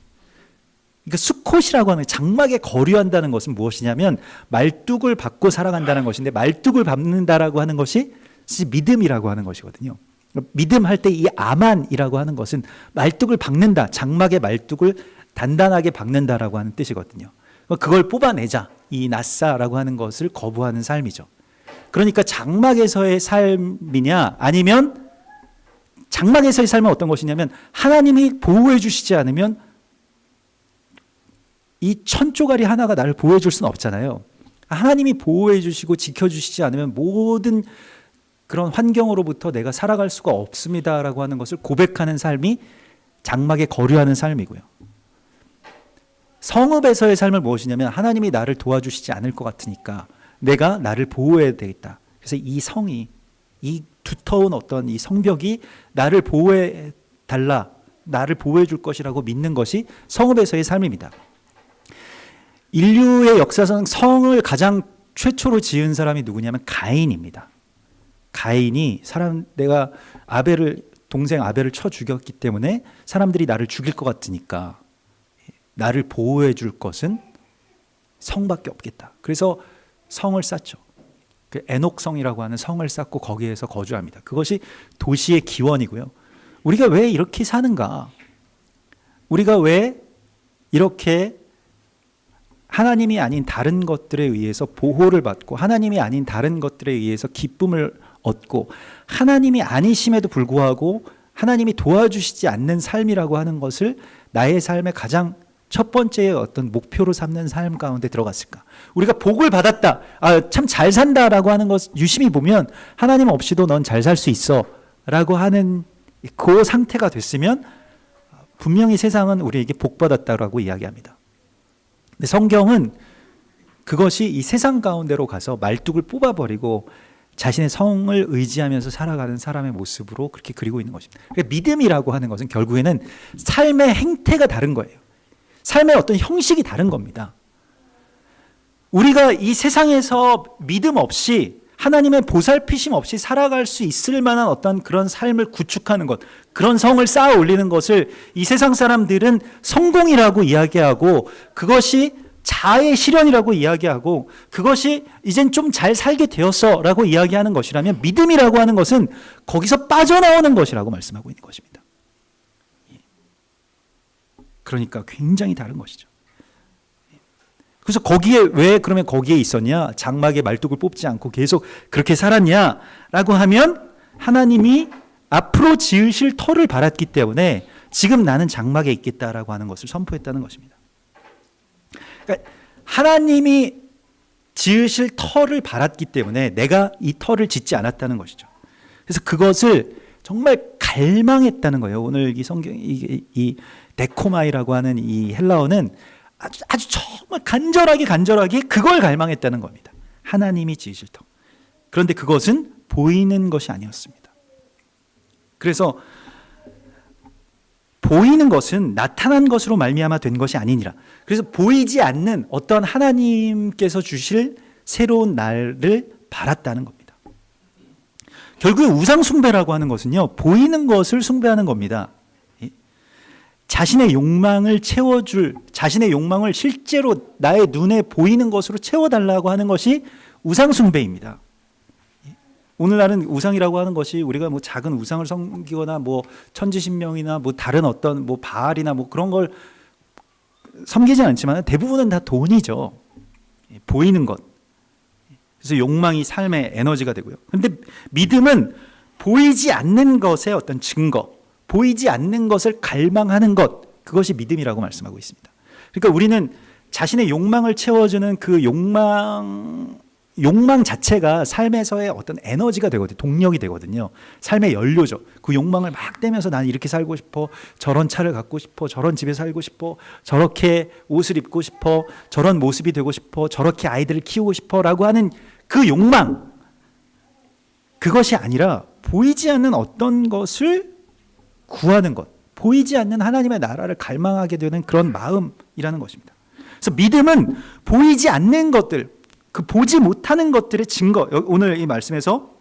그러니까 수콧이라고 하는 장막에 거류한다는 것은 무엇이냐면 말뚝을 밟고 살아간다는 것인데 말뚝을 밟는다라고 하는 것이 믿음이라고 하는 것이거든요. 믿음할 때 이 아만이라고 하는 것은 말뚝을 박는다. 장막의 말뚝을 단단하게 박는다라고 하는 뜻이거든요. 그걸 뽑아내자. 이 낫사라고 하는 것을 거부하는 삶이죠. 그러니까 장막에서의 삶이냐 아니면 장막에서의 삶은 어떤 것이냐면 하나님이 보호해 주시지 않으면 이 천조가리 하나가 나를 보호해 줄 수는 없잖아요. 하나님이 보호해 주시고 지켜주시지 않으면 모든 그런 환경으로부터 내가 살아갈 수가 없습니다라고 하는 것을 고백하는 삶이 장막에 거류하는 삶이고요. 성읍에서의 삶은 무엇이냐면 하나님이 나를 도와주시지 않을 것 같으니까 내가 나를 보호해야 되겠다. 그래서 이 성이 이 두터운 어떤 이 성벽이 나를 보호해 달라, 나를 보호해 줄 것이라고 믿는 것이 성읍에서의 삶입니다. 인류의 역사상 성을 가장 최초로 지은 사람이 누구냐면 가인입니다. 가인이 내가 동생 아벨을 쳐 죽였기 때문에 사람들이 나를 죽일 것 같으니까 나를 보호해 줄 것은 성밖에 없겠다. 그래서 성을 쌓죠. 그 에녹성이라고 하는 성을 쌓고 거기에서 거주합니다. 그것이 도시의 기원이고요. 우리가 왜 이렇게 사는가? 우리가 왜 이렇게 하나님이 아닌 다른 것들에 의해서 보호를 받고 하나님이 아닌 다른 것들에 의해서 기쁨을 얻고 하나님이 아니심에도 불구하고 하나님이 도와주시지 않는 삶이라고 하는 것을 나의 삶의 가장 첫 번째 어떤 목표로 삼는 삶 가운데 들어갔을까? 우리가 복을 받았다. 참 잘 산다라고 하는 것 유심히 보면 하나님 없이도 넌 잘 살 수 있어 라고 하는 그 상태가 됐으면 분명히 세상은 우리에게 복 받았다라고 이야기합니다. 근데 성경은 그것이 이 세상 가운데로 가서 말뚝을 뽑아버리고 자신의 성을 의지하면서 살아가는 사람의 모습으로 그렇게 그리고 있는 것입니다. 그러니까 믿음이라고 하는 것은 결국에는 삶의 행태가 다른 거예요. 삶의 어떤 형식이 다른 겁니다. 우리가 이 세상에서 믿음 없이 하나님의 보살피심 없이 살아갈 수 있을 만한 어떤 그런 삶을 구축하는 것, 그런 성을 쌓아 올리는 것을 이 세상 사람들은 성공이라고 이야기하고, 그것이 자아의 실현이라고 이야기하고, 그것이 이젠 좀 잘 살게 되었어 라고 이야기하는 것이라면, 믿음이라고 하는 것은 거기서 빠져나오는 것이라고 말씀하고 있는 것입니다. 그러니까 굉장히 다른 것이죠. 그래서 거기에 왜 그러면 거기에 있었냐? 장막에 말뚝을 뽑지 않고 계속 그렇게 살았냐라고 하면, 하나님이 앞으로 지으실 터를 바랐기 때문에 지금 나는 장막에 있겠다라고 하는 것을 선포했다는 것입니다. 그러니까 하나님이 지으실 터를 바랐기 때문에 내가 이 터를 짓지 않았다는 것이죠. 그래서 그것을 정말 갈망했다는 거예요. 오늘 이 성경 이 데코마이라고 하는 이 헬라어는 아주 정말 간절하게 그걸 갈망했다는 겁니다. 하나님이 지으실 터. 그런데 그것은 보이는 것이 아니었습니다. 그래서 보이는 것은 나타난 것으로 말미암아 된 것이 아니니라. 그래서 보이지 않는 어떤 하나님께서 주실 새로운 날을 바랐다는 겁니다. 결국에 우상 숭배라고 하는 것은요, 보이는 것을 숭배하는 겁니다. 자신의 욕망을 채워줄, 자신의 욕망을 실제로 나의 눈에 보이는 것으로 채워달라고 하는 것이 우상 숭배입니다. 오늘날은 우상이라고 하는 것이 우리가 뭐 작은 우상을 섬기거나 뭐 천지신명이나 뭐 다른 어떤 뭐 바알이나 뭐 그런 걸 섬기지 않지만 대부분은 다 돈이죠. 보이는 것. 그래서 욕망이 삶의 에너지가 되고요. 그런데 믿음은 보이지 않는 것의 어떤 증거, 보이지 않는 것을 갈망하는 것, 그것이 믿음이라고 말씀하고 있습니다. 그러니까 우리는 자신의 욕망을 채워주는 그 욕망 자체가 삶에서의 어떤 에너지가 되거든요. 동력이 되거든요. 삶의 연료죠. 그 욕망을 막 떼면서 나는 이렇게 살고 싶어, 저런 차를 갖고 싶어, 저런 집에 살고 싶어, 저렇게 옷을 입고 싶어, 저런 모습이 되고 싶어, 저렇게 아이들을 키우고 싶어 라고 하는 그 욕망, 그것이 아니라 보이지 않는 어떤 것을 구하는 것, 보이지 않는 하나님의 나라를 갈망하게 되는 그런 마음이라는 것입니다. 그래서 믿음은 보이지 않는 것들, 그 보지 못하는 것들의 증거, 오늘 이 말씀에서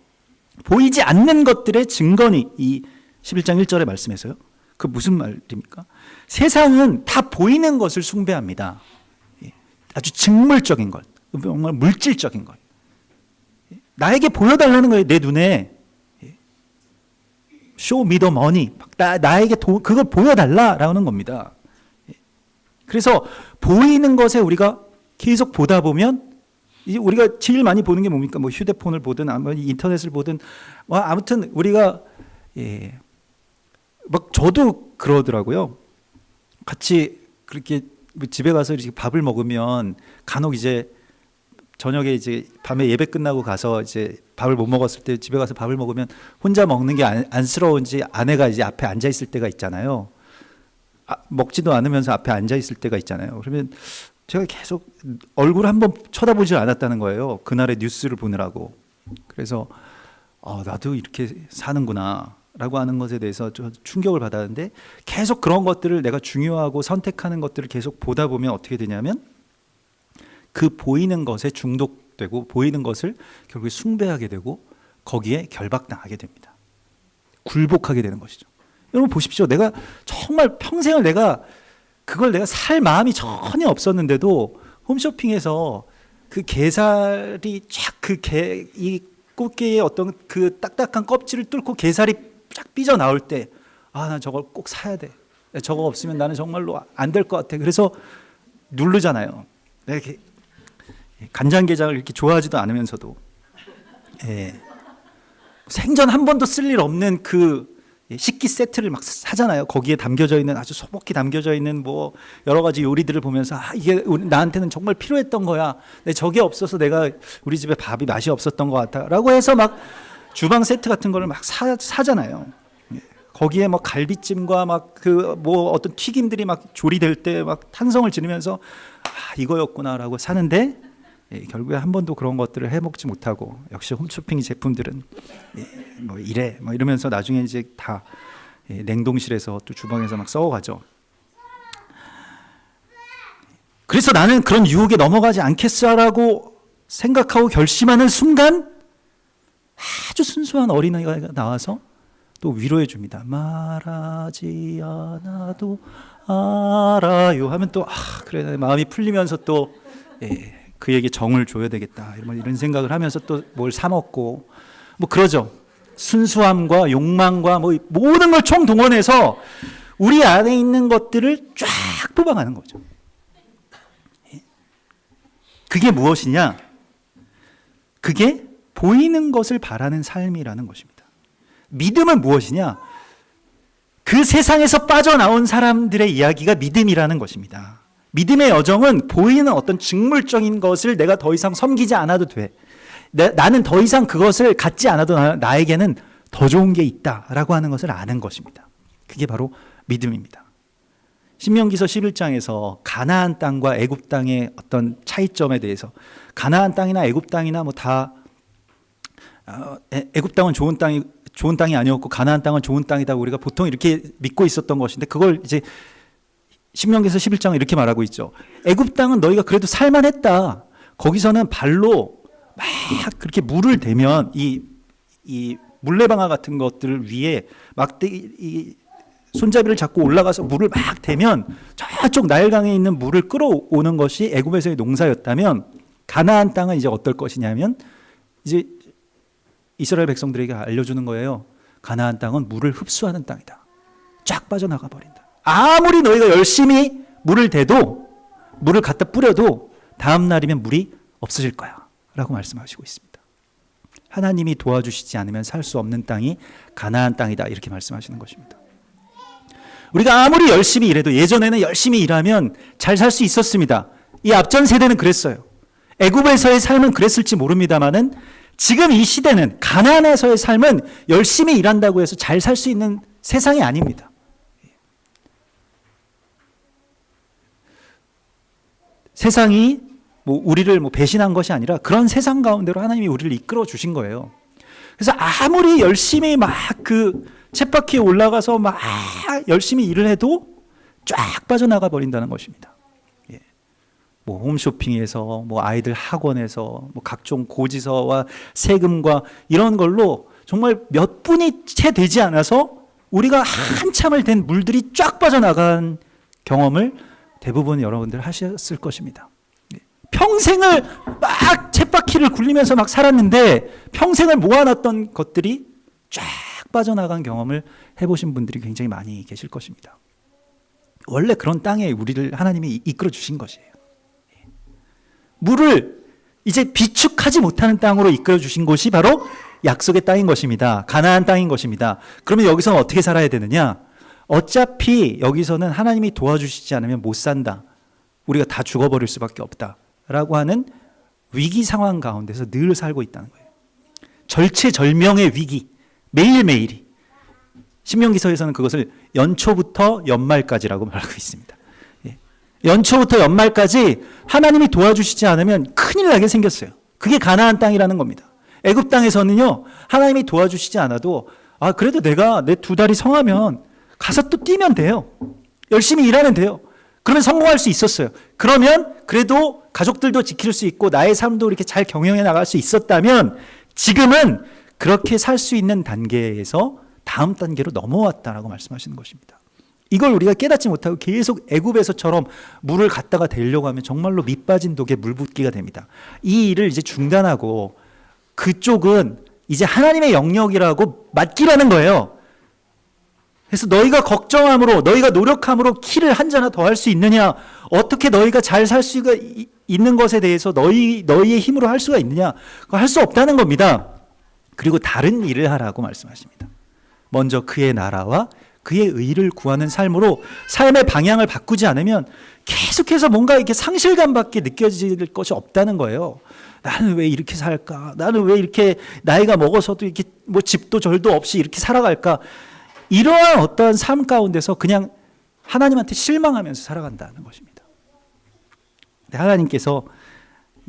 보이지 않는 것들의 증거니, 이 11장 1절의 말씀에서요. 그 무슨 말입니까? 세상은 다 보이는 것을 숭배합니다. 아주 직물적인 것, 정말 물질적인 것. 나에게 보여달라는 거예요. 내 눈에 show me the money, 나에게 그걸 보여달라라는 겁니다. 그래서 보이는 것에 우리가 계속 보다 보면, 이제 우리가 제일 많이 보는 게 뭡니까? 뭐 휴대폰을 보든 아니면 인터넷을 보든, 아무튼 우리가 막 저도 그러더라고요. 같이 그렇게 집에 가서 이렇게 밥을 먹으면 간혹 이제 저녁에 이제 밤에 예배 끝나고 가서 이제 밥을 못 먹었을 때 집에 가서 밥을 먹으면 혼자 먹는 게 안쓰러운지 아내가 이제 앞에 앉아 있을 때가 있잖아요. 먹지도 않으면서 앞에 앉아 있을 때가 있잖아요. 그러면 제가 계속 얼굴 한번 쳐다보지 않았다는 거예요. 그날의 뉴스를 보느라고. 그래서 나도 이렇게 사는구나 라고 하는 것에 대해서 좀 충격을 받았는데, 계속 그런 것들을 내가 중요하고 선택하는 것들을 계속 보다 보면 어떻게 되냐면, 그 보이는 것에 중독되고 보이는 것을 결국에 숭배하게 되고 거기에 결박당하게 됩니다. 굴복하게 되는 것이죠. 여러분 보십시오. 내가 정말 평생을 그걸 내가 살 마음이 전혀 없었는데도 홈쇼핑에서 그 게살이 쫙 이 꽃게의 어떤 그 딱딱한 껍질을 뚫고 게살이 쫙 삐져 나올 때, 난 저걸 꼭 사야 돼. 저거 없으면 나는 정말로 안 될 것 같아. 그래서 누르잖아요. 내가 이렇게 간장게장을 이렇게 좋아하지도 않으면서도, 생전 한 번도 쓸 일 없는 그 식기 세트를 막 사잖아요. 거기에 담겨져 있는, 아주 소복히 담겨져 있는 뭐 여러 가지 요리들을 보면서 이게 나한테는 정말 필요했던 거야. 근데 저게 없어서 내가 우리 집에 밥이 맛이 없었던 것 같아 라고 해서 막 주방 세트 같은 거를 막 사잖아요. 거기에 뭐 갈비찜과 막 그 뭐 어떤 튀김들이 막 조리될 때 막 탄성을 지르면서 이거였구나라고 사는데, 결국에 한 번도 그런 것들을 해먹지 못하고, 역시 홈쇼핑 제품들은 뭐 이래 뭐 이러면서 나중에 이제 다 냉동실에서 또 주방에서 막 썩어가죠. 그래서 나는 그런 유혹에 넘어가지 않겠어라고 생각하고 결심하는 순간 아주 순수한 어린아이가 나와서 또 위로해 줍니다. 말하지 않아도 알아요 하면 또 그래 마음이 풀리면서 또 그에게 정을 줘야 되겠다 이런 생각을 하면서 또 뭘 사 먹고 뭐 그러죠. 순수함과 욕망과 뭐 모든 걸 총동원해서 우리 안에 있는 것들을 쫙 뽑아가는 거죠. 그게 무엇이냐? 그게 보이는 것을 바라는 삶이라는 것입니다. 믿음은 무엇이냐? 그 세상에서 빠져나온 사람들의 이야기가 믿음이라는 것입니다. 믿음의 여정은 보이는 어떤 직물적인 것을 내가 더 이상 섬기지 않아도 돼. 나는 더 이상 그것을 갖지 않아도 나에게는 더 좋은 게 있다라고 하는 것을 아는 것입니다. 그게 바로 믿음입니다. 신명기서 11장에서 가나안 땅과 애굽 땅의 어떤 차이점에 대해서 가나안 땅이나 애굽 땅이나 뭐 다 애굽 땅은 좋은 땅이 아니었고 가나안 땅은 좋은 땅이다 우리가 보통 이렇게 믿고 있었던 것인데 그걸 이제 신명기서 11장은 이렇게 말하고 있죠. 애굽 땅은 너희가 그래도 살만했다. 거기서는 발로 막 그렇게 물을 대면 이 물레방아 같은 것들 위에 막 이 손잡이를 잡고 올라가서 물을 막 대면 저쪽 나일강에 있는 물을 끌어오는 것이 애굽에서의 농사였다면 가나안 땅은 이제 어떨 것이냐면 이제 이스라엘 백성들에게 알려주는 거예요. 가나안 땅은 물을 흡수하는 땅이다. 쫙 빠져나가 버린다. 아무리 너희가 열심히 물을 대도 물을 갖다 뿌려도 다음 날이면 물이 없어질 거야 라고 말씀하시고 있습니다. 하나님이 도와주시지 않으면 살 수 없는 땅이 가나안 땅이다 이렇게 말씀하시는 것입니다. 우리가 아무리 열심히 일해도 예전에는 열심히 일하면 잘 살 수 있었습니다. 이 앞전 세대는 그랬어요. 애굽에서의 삶은 그랬을지 모릅니다만은 지금 이 시대는 가나안에서의 삶은 열심히 일한다고 해서 잘 살 수 있는 세상이 아닙니다. 세상이 뭐 우리를 배신한 것이 아니라 그런 세상 가운데로 하나님이 우리를 이끌어 주신 거예요. 그래서 아무리 열심히 막 그 쳇바퀴에 올라가서 막 열심히 일을 해도 쫙 빠져나가 버린다는 것입니다. 뭐 홈쇼핑에서 뭐 아이들 학원에서 뭐 각종 고지서와 세금과 이런 걸로 정말 몇 분이 채 되지 않아서 우리가 한참을 된 물들이 쫙 빠져나간 경험을 대부분 여러분들 하셨을 것입니다. 평생을 막 쳇바퀴를 굴리면서 막 살았는데 평생을 모아놨던 것들이 쫙 빠져나간 경험을 해보신 분들이 굉장히 많이 계실 것입니다. 원래 그런 땅에 우리를 하나님이 이끌어 주신 것이에요. 물을 이제 비축하지 못하는 땅으로 이끌어 주신 곳이 바로 약속의 땅인 것입니다. 가나안 땅인 것입니다. 그러면 여기서는 어떻게 살아야 되느냐? 어차피 여기서는 하나님이 도와주시지 않으면 못 산다. 우리가 다 죽어버릴 수밖에 없다. 라고 하는 위기 상황 가운데서 늘 살고 있다는 거예요. 절체절명의 위기, 매일매일이. 신명기서에서는 그것을 연초부터 연말까지라고 말하고 있습니다. 연초부터 연말까지 하나님이 도와주시지 않으면 큰일 나게 생겼어요. 그게 가나안 땅이라는 겁니다. 애굽 땅에서는요, 하나님이 도와주시지 않아도 그래도 내가 내 두 다리 성하면 가서 또 뛰면 돼요. 열심히 일하면 돼요. 그러면 성공할 수 있었어요. 그러면 그래도 가족들도 지킬 수 있고 나의 삶도 이렇게 잘 경영해 나갈 수 있었다면 지금은 그렇게 살 수 있는 단계에서 다음 단계로 넘어왔다라고 말씀하시는 것입니다. 이걸 우리가 깨닫지 못하고 계속 애굽에서처럼 물을 갖다가 대려고 하면 정말로 밑 빠진 독에 물 붓기가 됩니다. 이 일을 이제 중단하고 그쪽은 이제 하나님의 영역이라고 맡기라는 거예요. 그래서 너희가 걱정함으로 너희가 노력함으로 키를 한 자나 더 할 수 있느냐, 어떻게 너희가 잘 살 수가 있는 것에 대해서 너희의 힘으로 할 수가 있느냐, 그거 할 수 없다는 겁니다. 그리고 다른 일을 하라고 말씀하십니다. 먼저 그의 나라와 그의 의를 구하는 삶으로 삶의 방향을 바꾸지 않으면 계속해서 뭔가 이렇게 상실감밖에 느껴질 것이 없다는 거예요. 나는 왜 이렇게 살까? 나는 왜 이렇게 나이가 먹어서도 이렇게 뭐 집도 절도 없이 이렇게 살아갈까? 이러한 어떠한 삶 가운데서 그냥 하나님한테 실망하면서 살아간다는 것입니다. 하나님께서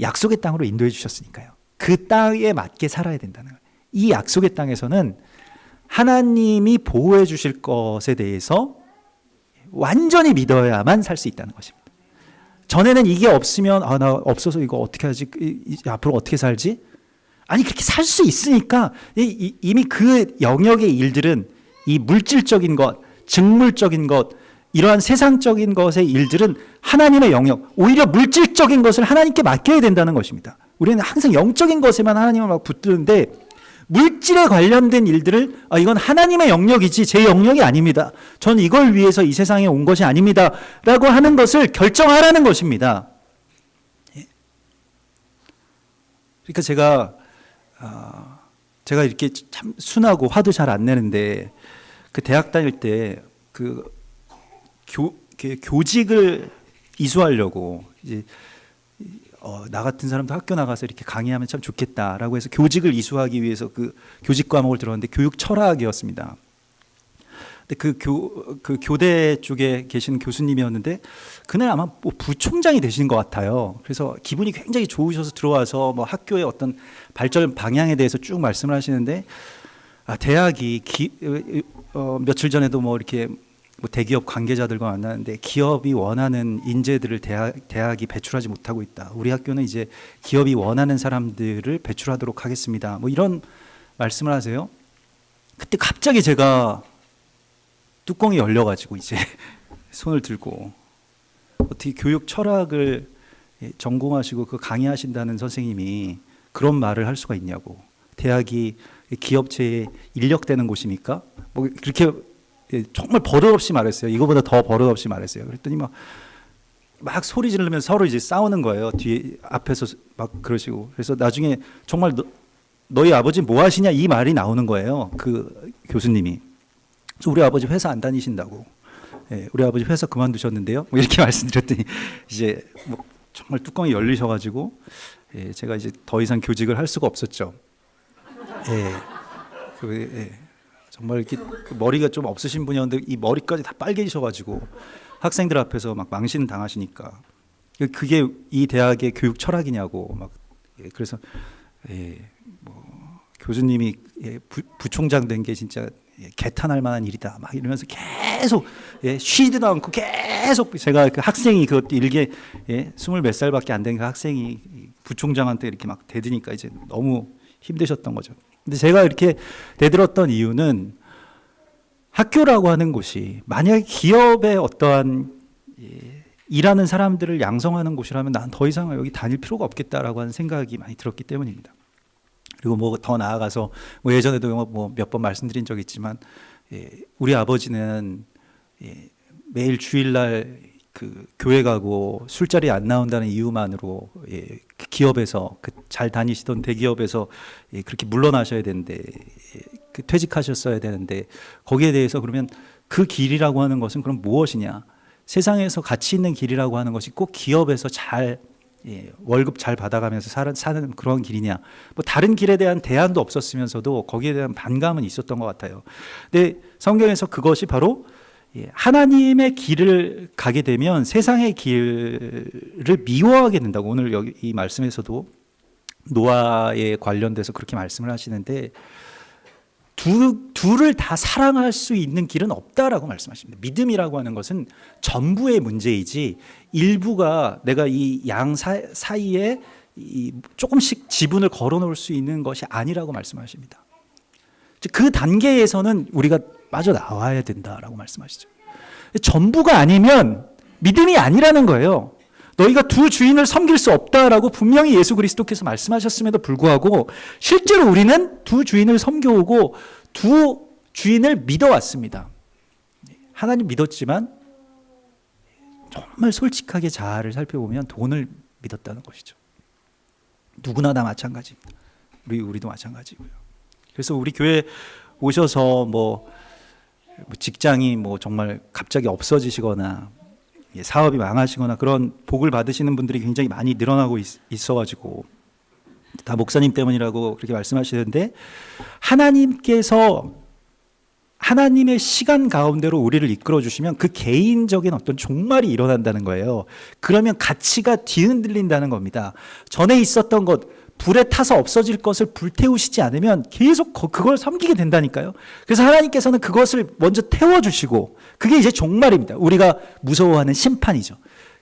약속의 땅으로 인도해 주셨으니까요. 그 땅에 맞게 살아야 된다는 거예요. 이 약속의 땅에서는 하나님이 보호해 주실 것에 대해서 완전히 믿어야만 살 수 있다는 것입니다. 전에는 이게 없으면 나 없어서 이거 어떻게 하지? 앞으로 어떻게 살지? 아니 그렇게 살 수 있으니까 이미 그 영역의 일들은 이 물질적인 것, 직물적인 것, 이러한 세상적인 것의 일들은 하나님의 영역, 오히려 물질적인 것을 하나님께 맡겨야 된다는 것입니다. 우리는 항상 영적인 것에만 하나님을 막 붙드는데 물질에 관련된 일들을 이건 하나님의 영역이지 제 영역이 아닙니다. 전 이걸 위해서 이 세상에 온 것이 아닙니다. 라고 하는 것을 결정하라는 것입니다. 그러니까 제가 이렇게 참 순하고 화도 잘 안 내는데 그 대학 다닐 때 그 교직을 이수하려고 이제 나 같은 사람도 학교 나가서 이렇게 강의하면 참 좋겠다라고 해서 교직을 이수하기 위해서 그 교직 과목을 들었는데 교육 철학이었습니다. 근데 그 교대 쪽에 계신 교수님이었는데 그날 아마 뭐 부총장이 되신 것 같아요. 그래서 기분이 굉장히 좋으셔서 들어와서 뭐 학교의 어떤 발전 방향에 대해서 쭉 말씀을 하시는데 대학이 며칠 전에도 뭐 이렇게 뭐 대기업 관계자들과 만나는데 기업이 원하는 인재들을 대학이 배출하지 못하고 있다. 우리 학교는 이제 기업이 원하는 사람들을 배출하도록 하겠습니다. 뭐 이런 말씀을 하세요. 그때 갑자기 제가 뚜껑이 열려가지고 이제 손을 들고 어떻게 교육 철학을 전공하시고 그 강의하신다는 선생님이 그런 말을 할 수가 있냐고. 대학이 기업체에 인력되는 곳입니까? 뭐 그렇게 정말 버릇없이 말했어요. 이거보다 더 버릇없이 말했어요. 그랬더니 막 소리 지르면서 서로 이제 싸우는 거예요. 뒤에 앞에서 막 그러시고. 그래서 나중에 정말 너희 아버지 뭐 하시냐 이 말이 나오는 거예요. 그 교수님이. 그래서 우리 아버지 회사 안 다니신다고. 우리 아버지 회사 그만두셨는데요. 뭐 이렇게 말씀드렸더니 이제 뭐 정말 뚜껑이 열리셔가지고 제가 이제 더 이상 교직을 할 수가 없었죠. 정말 이렇게 머리가 좀 없으신 분이었는데 이 머리까지 다 빨개지셔가지고 학생들 앞에서 막 망신 당하시니까 그게 이 대학의 교육 철학이냐고 막 그래서 뭐 교수님이 부총장 된 게 진짜 개탄할 만한 일이다 막 이러면서 계속 쉬지도 않고 계속 제가 그 학생이 그것도 일개 20몇 살밖에 안 된 그 학생이 부총장한테 이렇게 막 대드니까 이제 너무 힘드셨던 거죠. 근데 제가 이렇게 대들었던 이유는 학교라고 하는 곳이 만약에 기업의 어떠한 일하는 사람들을 양성하는 곳이라면 난 더 이상 여기 다닐 필요가 없겠다라고 하는 생각이 많이 들었기 때문입니다. 그리고 뭐 더 나아가서 뭐 예전에도 뭐 몇 번 말씀드린 적이 있지만 우리 아버지는 매일 주일날 그 교회 가고 술자리에 안 나온다는 이유만으로 기업에서 잘 다니시던 대기업에서 그렇게 물러나셔야 되는데 퇴직하셨어야 되는데 거기에 대해서 그러면 그 길이라고 하는 것은 그럼 무엇이냐? 세상에서 가치 있는 길이라고 하는 것이 꼭 기업에서 잘 월급 잘 받아가면서 사는 그런 길이냐? 뭐 다른 길에 대한 대안도 없었으면서도 거기에 대한 반감은 있었던 것 같아요. 근데 성경에서 그것이 바로 하나님의 길을 가게 되면 세상의 길을 미워하게 된다고 오늘 여기 이 말씀에서도 노아에 관련돼서 그렇게 말씀을 하시는데 둘을 다 사랑할 수 있는 길은 없다라고 말씀하십니다. 믿음이라고 하는 것은 전부의 문제이지 일부가 내가 이 양 사이에 조금씩 지분을 걸어놓을 수 있는 것이 아니라고 말씀하십니다. 그 단계에서는 우리가 빠져나와야 된다라고 말씀하시죠. 전부가 아니면 믿음이 아니라는 거예요. 너희가 두 주인을 섬길 수 없다라고 분명히 예수 그리스도께서 말씀하셨음에도 불구하고 실제로 우리는 두 주인을 섬겨오고 두 주인을 믿어왔습니다. 하나님 믿었지만 정말 솔직하게 자아를 살펴보면 돈을 믿었다는 것이죠. 누구나 다 마찬가지입니다. 우리도 마찬가지고요. 그래서 우리 교회 오셔서 뭐 직장이 뭐 정말 갑자기 없어지시거나 사업이 망하시거나 그런 복을 받으시는 분들이 굉장히 많이 늘어나고 있어가지고 다 목사님 때문이라고 그렇게 말씀하시는데 하나님께서 하나님의 시간 가운데로 우리를 이끌어 주시면 그 개인적인 어떤 종말이 일어난다는 거예요. 그러면 가치가 뒤흔들린다는 겁니다. 전에 있었던 것 불에 타서 없어질 것을 불태우시지 않으면 계속 그걸 섬기게 된다니까요. 그래서 하나님께서는 그것을 먼저 태워주시고 그게 이제 종말입니다. 우리가 무서워하는 심판이죠.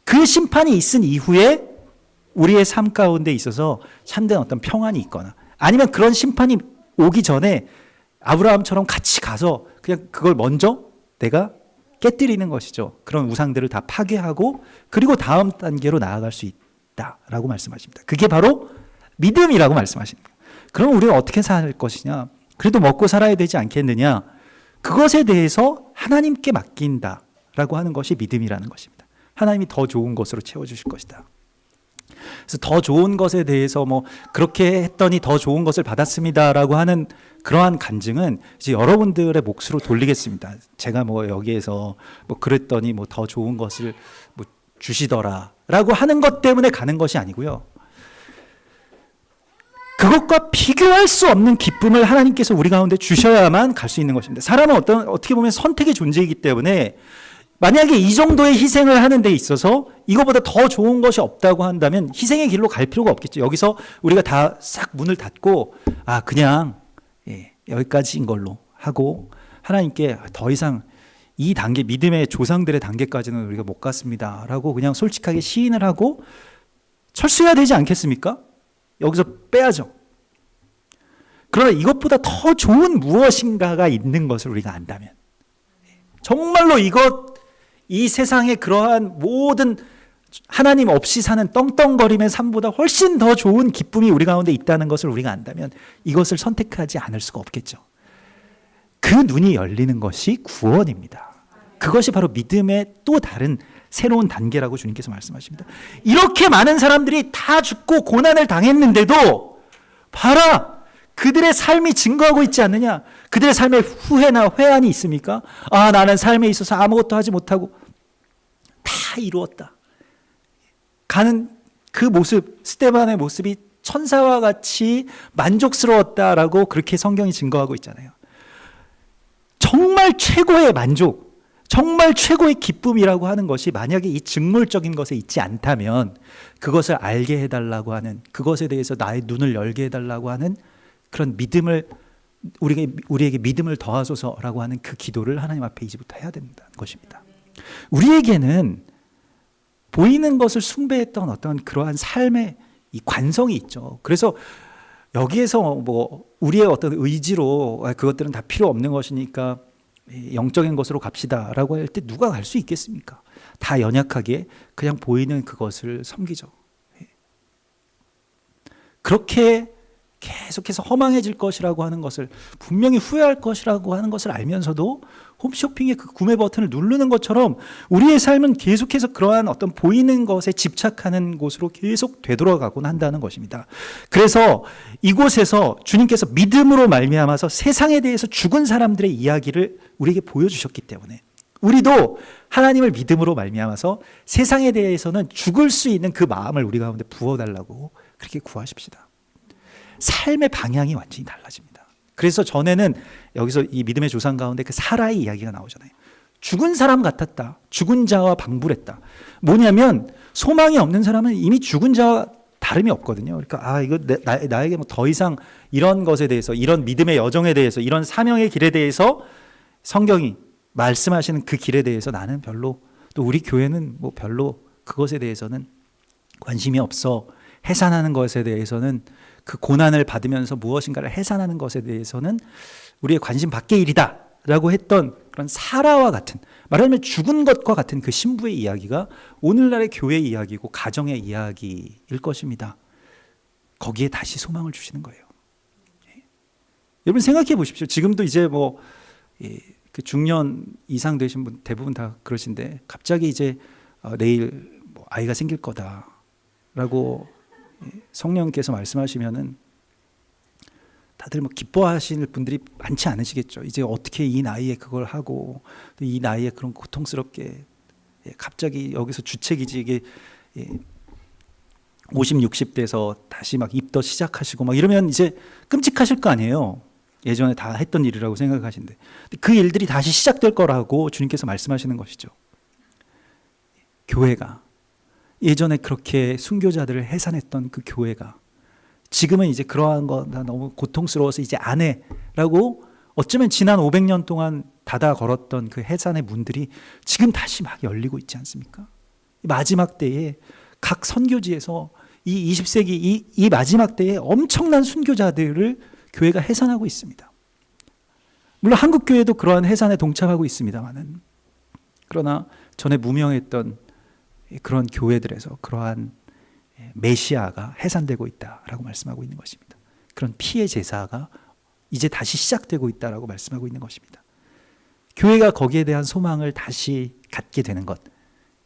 그 심판이 있은 이후에 우리의 삶 가운데 있어서 참된 어떤 평안이 있거나 아니면 그런 심판이 오기 전에 아브라함처럼 같이 가서 그냥 그걸 먼저 내가 깨뜨리는 것이죠. 그런 우상들을 다 파괴하고 그리고 다음 단계로 나아갈 수 있다라고 말씀하십니다. 그게 바로 믿음이라고 말씀하십니다. 그럼 우리가 어떻게 살 것이냐? 그래도 먹고 살아야 되지 않겠느냐? 그것에 대해서 하나님께 맡긴다라고 하는 것이 믿음이라는 것입니다. 하나님이 더 좋은 것으로 채워주실 것이다. 그래서 더 좋은 것에 대해서 뭐 그렇게 했더니 더 좋은 것을 받았습니다라고 하는 그러한 간증은 이제 여러분들의 몫으로 돌리겠습니다. 제가 뭐 여기에서 뭐 그랬더니 뭐 더 좋은 것을 뭐 주시더라라고 하는 것 때문에 가는 것이 아니고요. 그것과 비교할 수 없는 기쁨을 하나님께서 우리 가운데 주셔야만 갈 수 있는 것입니다. 사람은 어떻게 보면 선택의 존재이기 때문에 만약에 이 정도의 희생을 하는 데 있어서 이거보다 더 좋은 것이 없다고 한다면 희생의 길로 갈 필요가 없겠죠. 여기서 우리가 다 싹 문을 닫고 그냥 여기까지인 걸로 하고 하나님께 더 이상 이 단계 믿음의 조상들의 단계까지는 우리가 못 갔습니다 라고 그냥 솔직하게 시인을 하고 철수해야 되지 않겠습니까? 여기서 빼야죠. 그러나 이것보다 더 좋은 무엇인가가 있는 것을 우리가 안다면 정말로 이 세상의 그러한 모든 하나님 없이 사는 떵떵거림의 삶보다 훨씬 더 좋은 기쁨이 우리 가운데 있다는 것을 우리가 안다면 이것을 선택하지 않을 수가 없겠죠. 그 눈이 열리는 것이 구원입니다. 그것이 바로 믿음의 또 다른 새로운 단계라고 주님께서 말씀하십니다. 이렇게 많은 사람들이 다 죽고 고난을 당했는데도 봐라! 그들의 삶이 증거하고 있지 않느냐? 그들의 삶에 후회나 회한이 있습니까? 나는 삶에 있어서 아무것도 하지 못하고 다 이루었다. 가는 그 모습, 스데반의 모습이 천사와 같이 만족스러웠다라고 그렇게 성경이 증거하고 있잖아요. 정말 최고의 만족, 정말 최고의 기쁨이라고 하는 것이 만약에 이 직물적인 것에 있지 않다면 그것을 알게 해달라고 하는, 그것에 대해서 나의 눈을 열게 해달라고 하는 그런 믿음을, 우리에게 믿음을 더하소서라고 하는 그 기도를 하나님 앞에 이제부터 해야 된다는 것입니다. 우리에게는 보이는 것을 숭배했던 어떤 그러한 삶의 이 관성이 있죠. 그래서 여기에서 뭐 우리의 어떤 의지로 그것들은 다 필요 없는 것이니까 영적인 것으로 갑시다라고 할 때 누가 갈 수 있겠습니까? 다 연약하게 그냥 보이는 그것을 섬기죠. 그렇게 계속해서 허망해질 것이라고 하는 것을, 분명히 후회할 것이라고 하는 것을 알면서도 홈쇼핑의 그 구매 버튼을 누르는 것처럼 우리의 삶은 계속해서 그러한 어떤 보이는 것에 집착하는 곳으로 계속 되돌아가곤 한다는 것입니다. 그래서 이곳에서 주님께서 믿음으로 말미암아서 세상에 대해서 죽은 사람들의 이야기를 우리에게 보여주셨기 때문에 우리도 하나님을 믿음으로 말미암아서 세상에 대해서는 죽을 수 있는 그 마음을 우리 가운데 부어달라고 그렇게 구하십시다. 삶의 방향이 완전히 달라집니다. 그래서 전에는 여기서 이 믿음의 조상 가운데 그 사라의 이야기가 나오잖아요. 죽은 사람 같았다. 죽은 자와 방불했다. 뭐냐면 소망이 없는 사람은 이미 죽은 자와 다름이 없거든요. 그러니까 이거 나에게 뭐 더 이상 이런 것에 대해서, 이런 믿음의 여정에 대해서, 이런 사명의 길에 대해서 성경이 말씀하시는 그 길에 대해서 나는 별로, 또 우리 교회는 뭐 별로 그것에 대해서는 관심이 없어. 해산하는 것에 대해서는, 그 고난을 받으면서 무엇인가를 해산하는 것에 대해서는 우리의 관심 밖의 일이다 라고 했던 그런 사라와 같은, 말하자면 죽은 것과 같은 그 신부의 이야기가 오늘날의 교회의 이야기고 가정의 이야기일 것입니다. 거기에 다시 소망을 주시는 거예요. 여러분 생각해 보십시오. 지금도 이제 그 중년 이상 되신 분 대부분 다 그러신데 갑자기 이제 내일 아이가 생길 거다라고 성령께서 말씀하시면은 다들 기뻐하시는 분들이 많지 않으시겠죠. 이제 어떻게 이 나이에 그걸 하고 또 이 나이에 그런 고통스럽게 갑자기 여기서 주책이지 이게 50, 60대에서 다시 입덧 시작하시고 이러면 이제 끔찍하실 거 아니에요. 예전에 다 했던 일이라고 생각하시는데 그 일들이 다시 시작될 거라고 주님께서 말씀하시는 것이죠. 교회가 예전에 그렇게 순교자들을 해산했던 그 교회가 지금은 이제 그러한 거 너무 고통스러워서 이제 안 해라고 어쩌면 지난 500년 동안 닫아 걸었던 그 해산의 문들이 지금 다시 막 열리고 있지 않습니까? 마지막 때에 각 선교지에서 이 20세기 이 마지막 때에 엄청난 순교자들을 교회가 해산하고 있습니다. 물론 한국 교회도 그러한 해산에 동참하고 있습니다만은, 그러나 전에 무명했던 그런 교회들에서 그러한 메시아가 해산되고 있다라고 말씀하고 있는 것입니다. 그런 피해 제사가 이제 다시 시작되고 있다라고 말씀하고 있는 것입니다. 교회가 거기에 대한 소망을 다시 갖게 되는 것,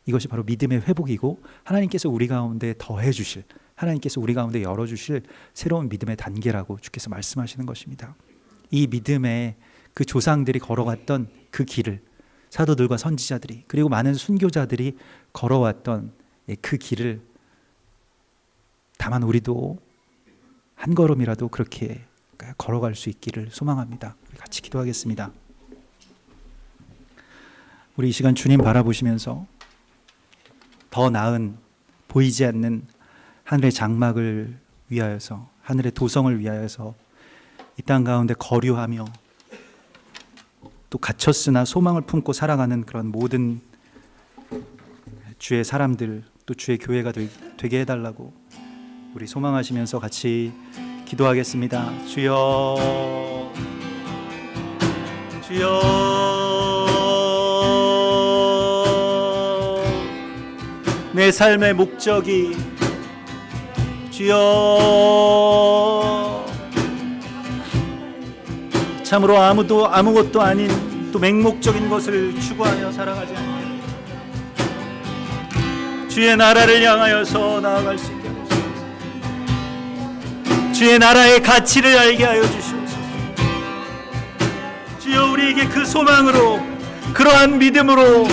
이것이 바로 믿음의 회복이고 하나님께서 우리 가운데 더해 주실, 하나님께서 우리 가운데 열어주실 새로운 믿음의 단계라고 주께서 말씀하시는 것입니다. 이 믿음의 그 조상들이 걸어갔던 그 길을, 사도들과 선지자들이 그리고 많은 순교자들이 걸어왔던 그 길을 다만 우리도 한 걸음이라도 그렇게 걸어갈 수 있기를 소망합니다. 같이 기도하겠습니다. 우리 이 시간 주님 바라보시면서 더 나은 보이지 않는 하늘의 장막을 위하여서, 하늘의 도성을 위하여서 이 땅 가운데 거류하며 또 갇혔으나 소망을 품고 살아가는 그런 모든 주의 사람들, 또 주의 교회가 되게 해달라고 우리 소망하시면서 같이 기도하겠습니다. 주여, 주여, 내 삶의 목적이 주여 참으로 아무것도 아닌 또 맹목적인 것을 추구하여 살아가지 않게 주의 나라를 향하여서 나아갈 수 있게 하옵소서. 주의 나라의 가치를 알게 하여 주시옵소서. 주여 우리에게 그 소망으로, 그러한 믿음으로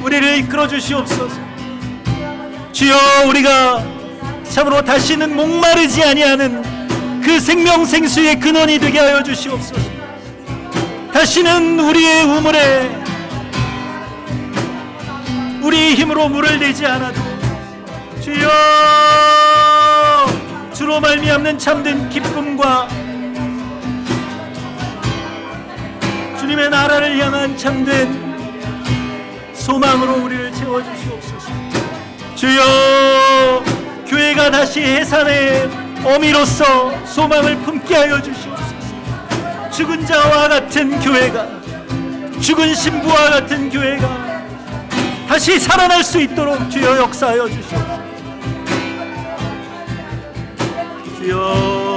우리를 이끌어 주시옵소서. 주여 우리가 참으로 다시는 목마르지 아니하는 그 생명생수의 근원이 되게 하여 주시옵소서. 다시는 우리의 우물에 우리의 힘으로 물을 내지 않아도 주여 주로 말미암는 참된 기쁨과 주님의 나라를 향한 참된 소망으로 우리를 채워주시옵소서. 주여 교회가 다시 해산의 어미로서 소망을 품게 하여 주시옵소서. 죽은 자와 같은 교회가, 죽은 신부와 같은 교회가 다시 살아날 수 있도록 주여 역사하여 주시옵소서. 주여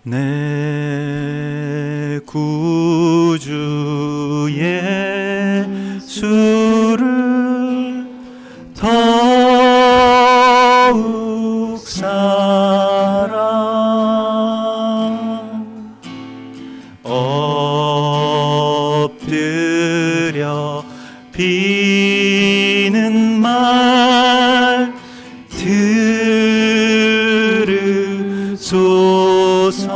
내 구주 예수를 더욱 사랑 엎드려 비는 말 들으소서.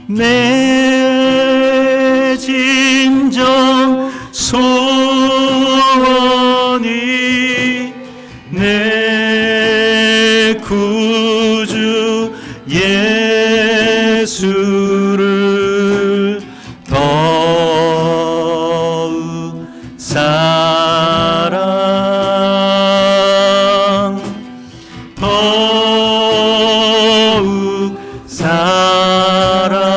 내 진정 소원이 내 구주 예수를 더욱 사랑, 더욱 사랑.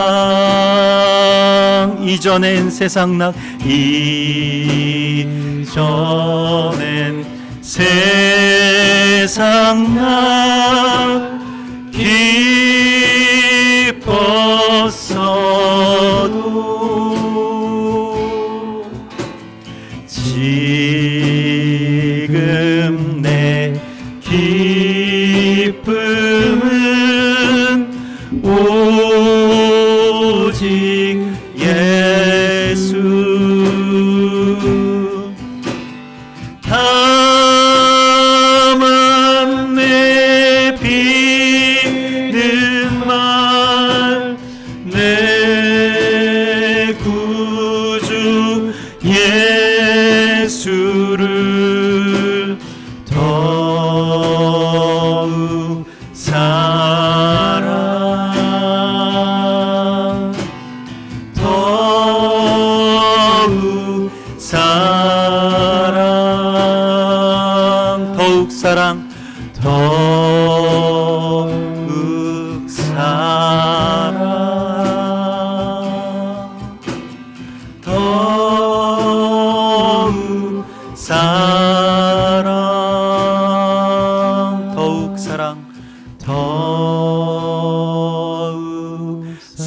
이전엔 세상락, 이전엔 세상락 기뻤어도 지금 내 기쁨은 오직 예수. 다만 내 비는 말 내 구주 예수를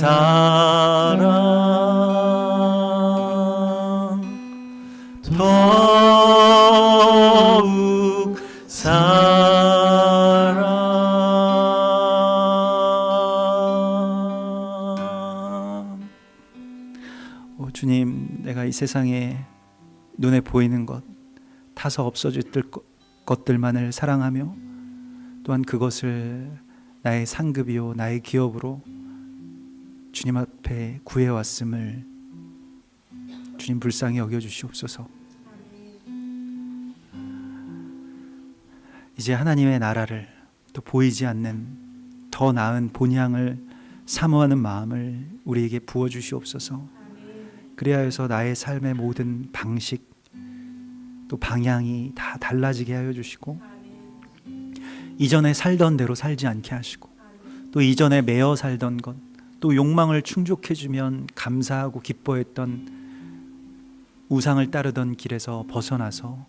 사랑 더욱 사랑. 오 주님, 내가 이 세상에 눈에 보이는 것, 타서 없어질 것들만을 사랑하며 또한 그것을 나의 상급이요 나의 기업으로 주님 앞에 구해왔음을 주님 불쌍히 여겨주시옵소서. 이제 하나님의 나라를, 또 보이지 않는 더 나은 본향을 사모하는 마음을 우리에게 부어주시옵소서. 그리하여서 나의 삶의 모든 방식 또 방향이 다 달라지게 하여 주시고, 이전에 살던 대로 살지 않게 하시고, 또 이전에 매여 살던 것, 또 욕망을 충족해 주면 감사하고 기뻐했던 우상을 따르던 길에서 벗어나서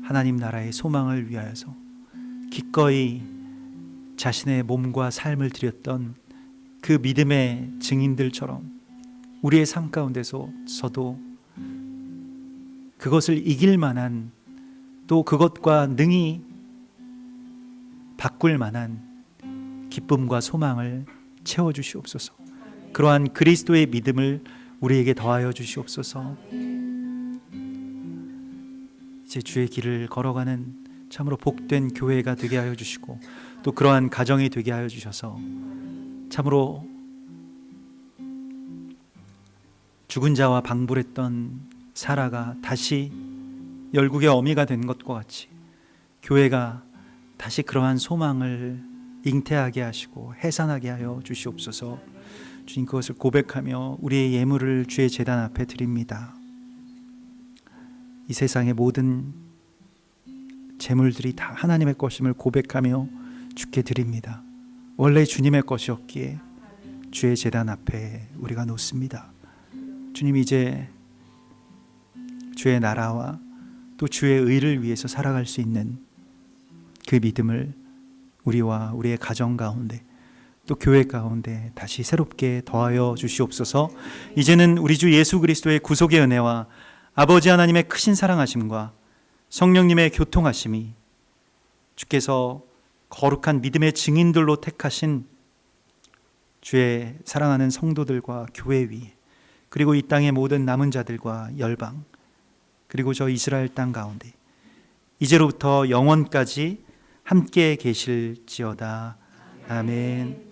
하나님 나라의 소망을 위하여서 기꺼이 자신의 몸과 삶을 드렸던 그 믿음의 증인들처럼 우리의 삶 가운데서도 그것을 이길 만한, 또 그것과 능히 바꿀 만한 기쁨과 소망을 채워주시옵소서. 그러한 그리스도의 믿음을 우리에게 더하여 주시옵소서. 이제 주의 길을 걸어가는 참으로 복된 교회가 되게 하여 주시고, 또 그러한 가정이 되게 하여 주셔서 참으로 죽은 자와 방불했던 사라가 다시 열국의 어미가 된 것과 같이 교회가 다시 그러한 소망을 잉태하게 하시고 해산하게 하여 주시옵소서. 주님, 그것을 고백하며 우리의 예물을 주의 제단 앞에 드립니다. 이 세상의 모든 재물들이 다 하나님의 것임을 고백하며 주께 드립니다. 원래 주님의 것이었기에 주의 제단 앞에 우리가 놓습니다. 주님, 이제 주의 나라와 또 주의 의를 위해서 살아갈 수 있는 그 믿음을 우리와 우리의 가정 가운데 또 교회 가운데 다시 새롭게 더하여 주시옵소서. 이제는 우리 주 예수 그리스도의 구속의 은혜와 아버지 하나님의 크신 사랑하심과 성령님의 교통하심이, 주께서 거룩한 믿음의 증인들로 택하신 주의 사랑하는 성도들과 교회 위에, 그리고 이 땅의 모든 남은 자들과 열방, 그리고 저 이스라엘 땅 가운데 이제로부터 영원까지 함께 계실지어다. 아멘.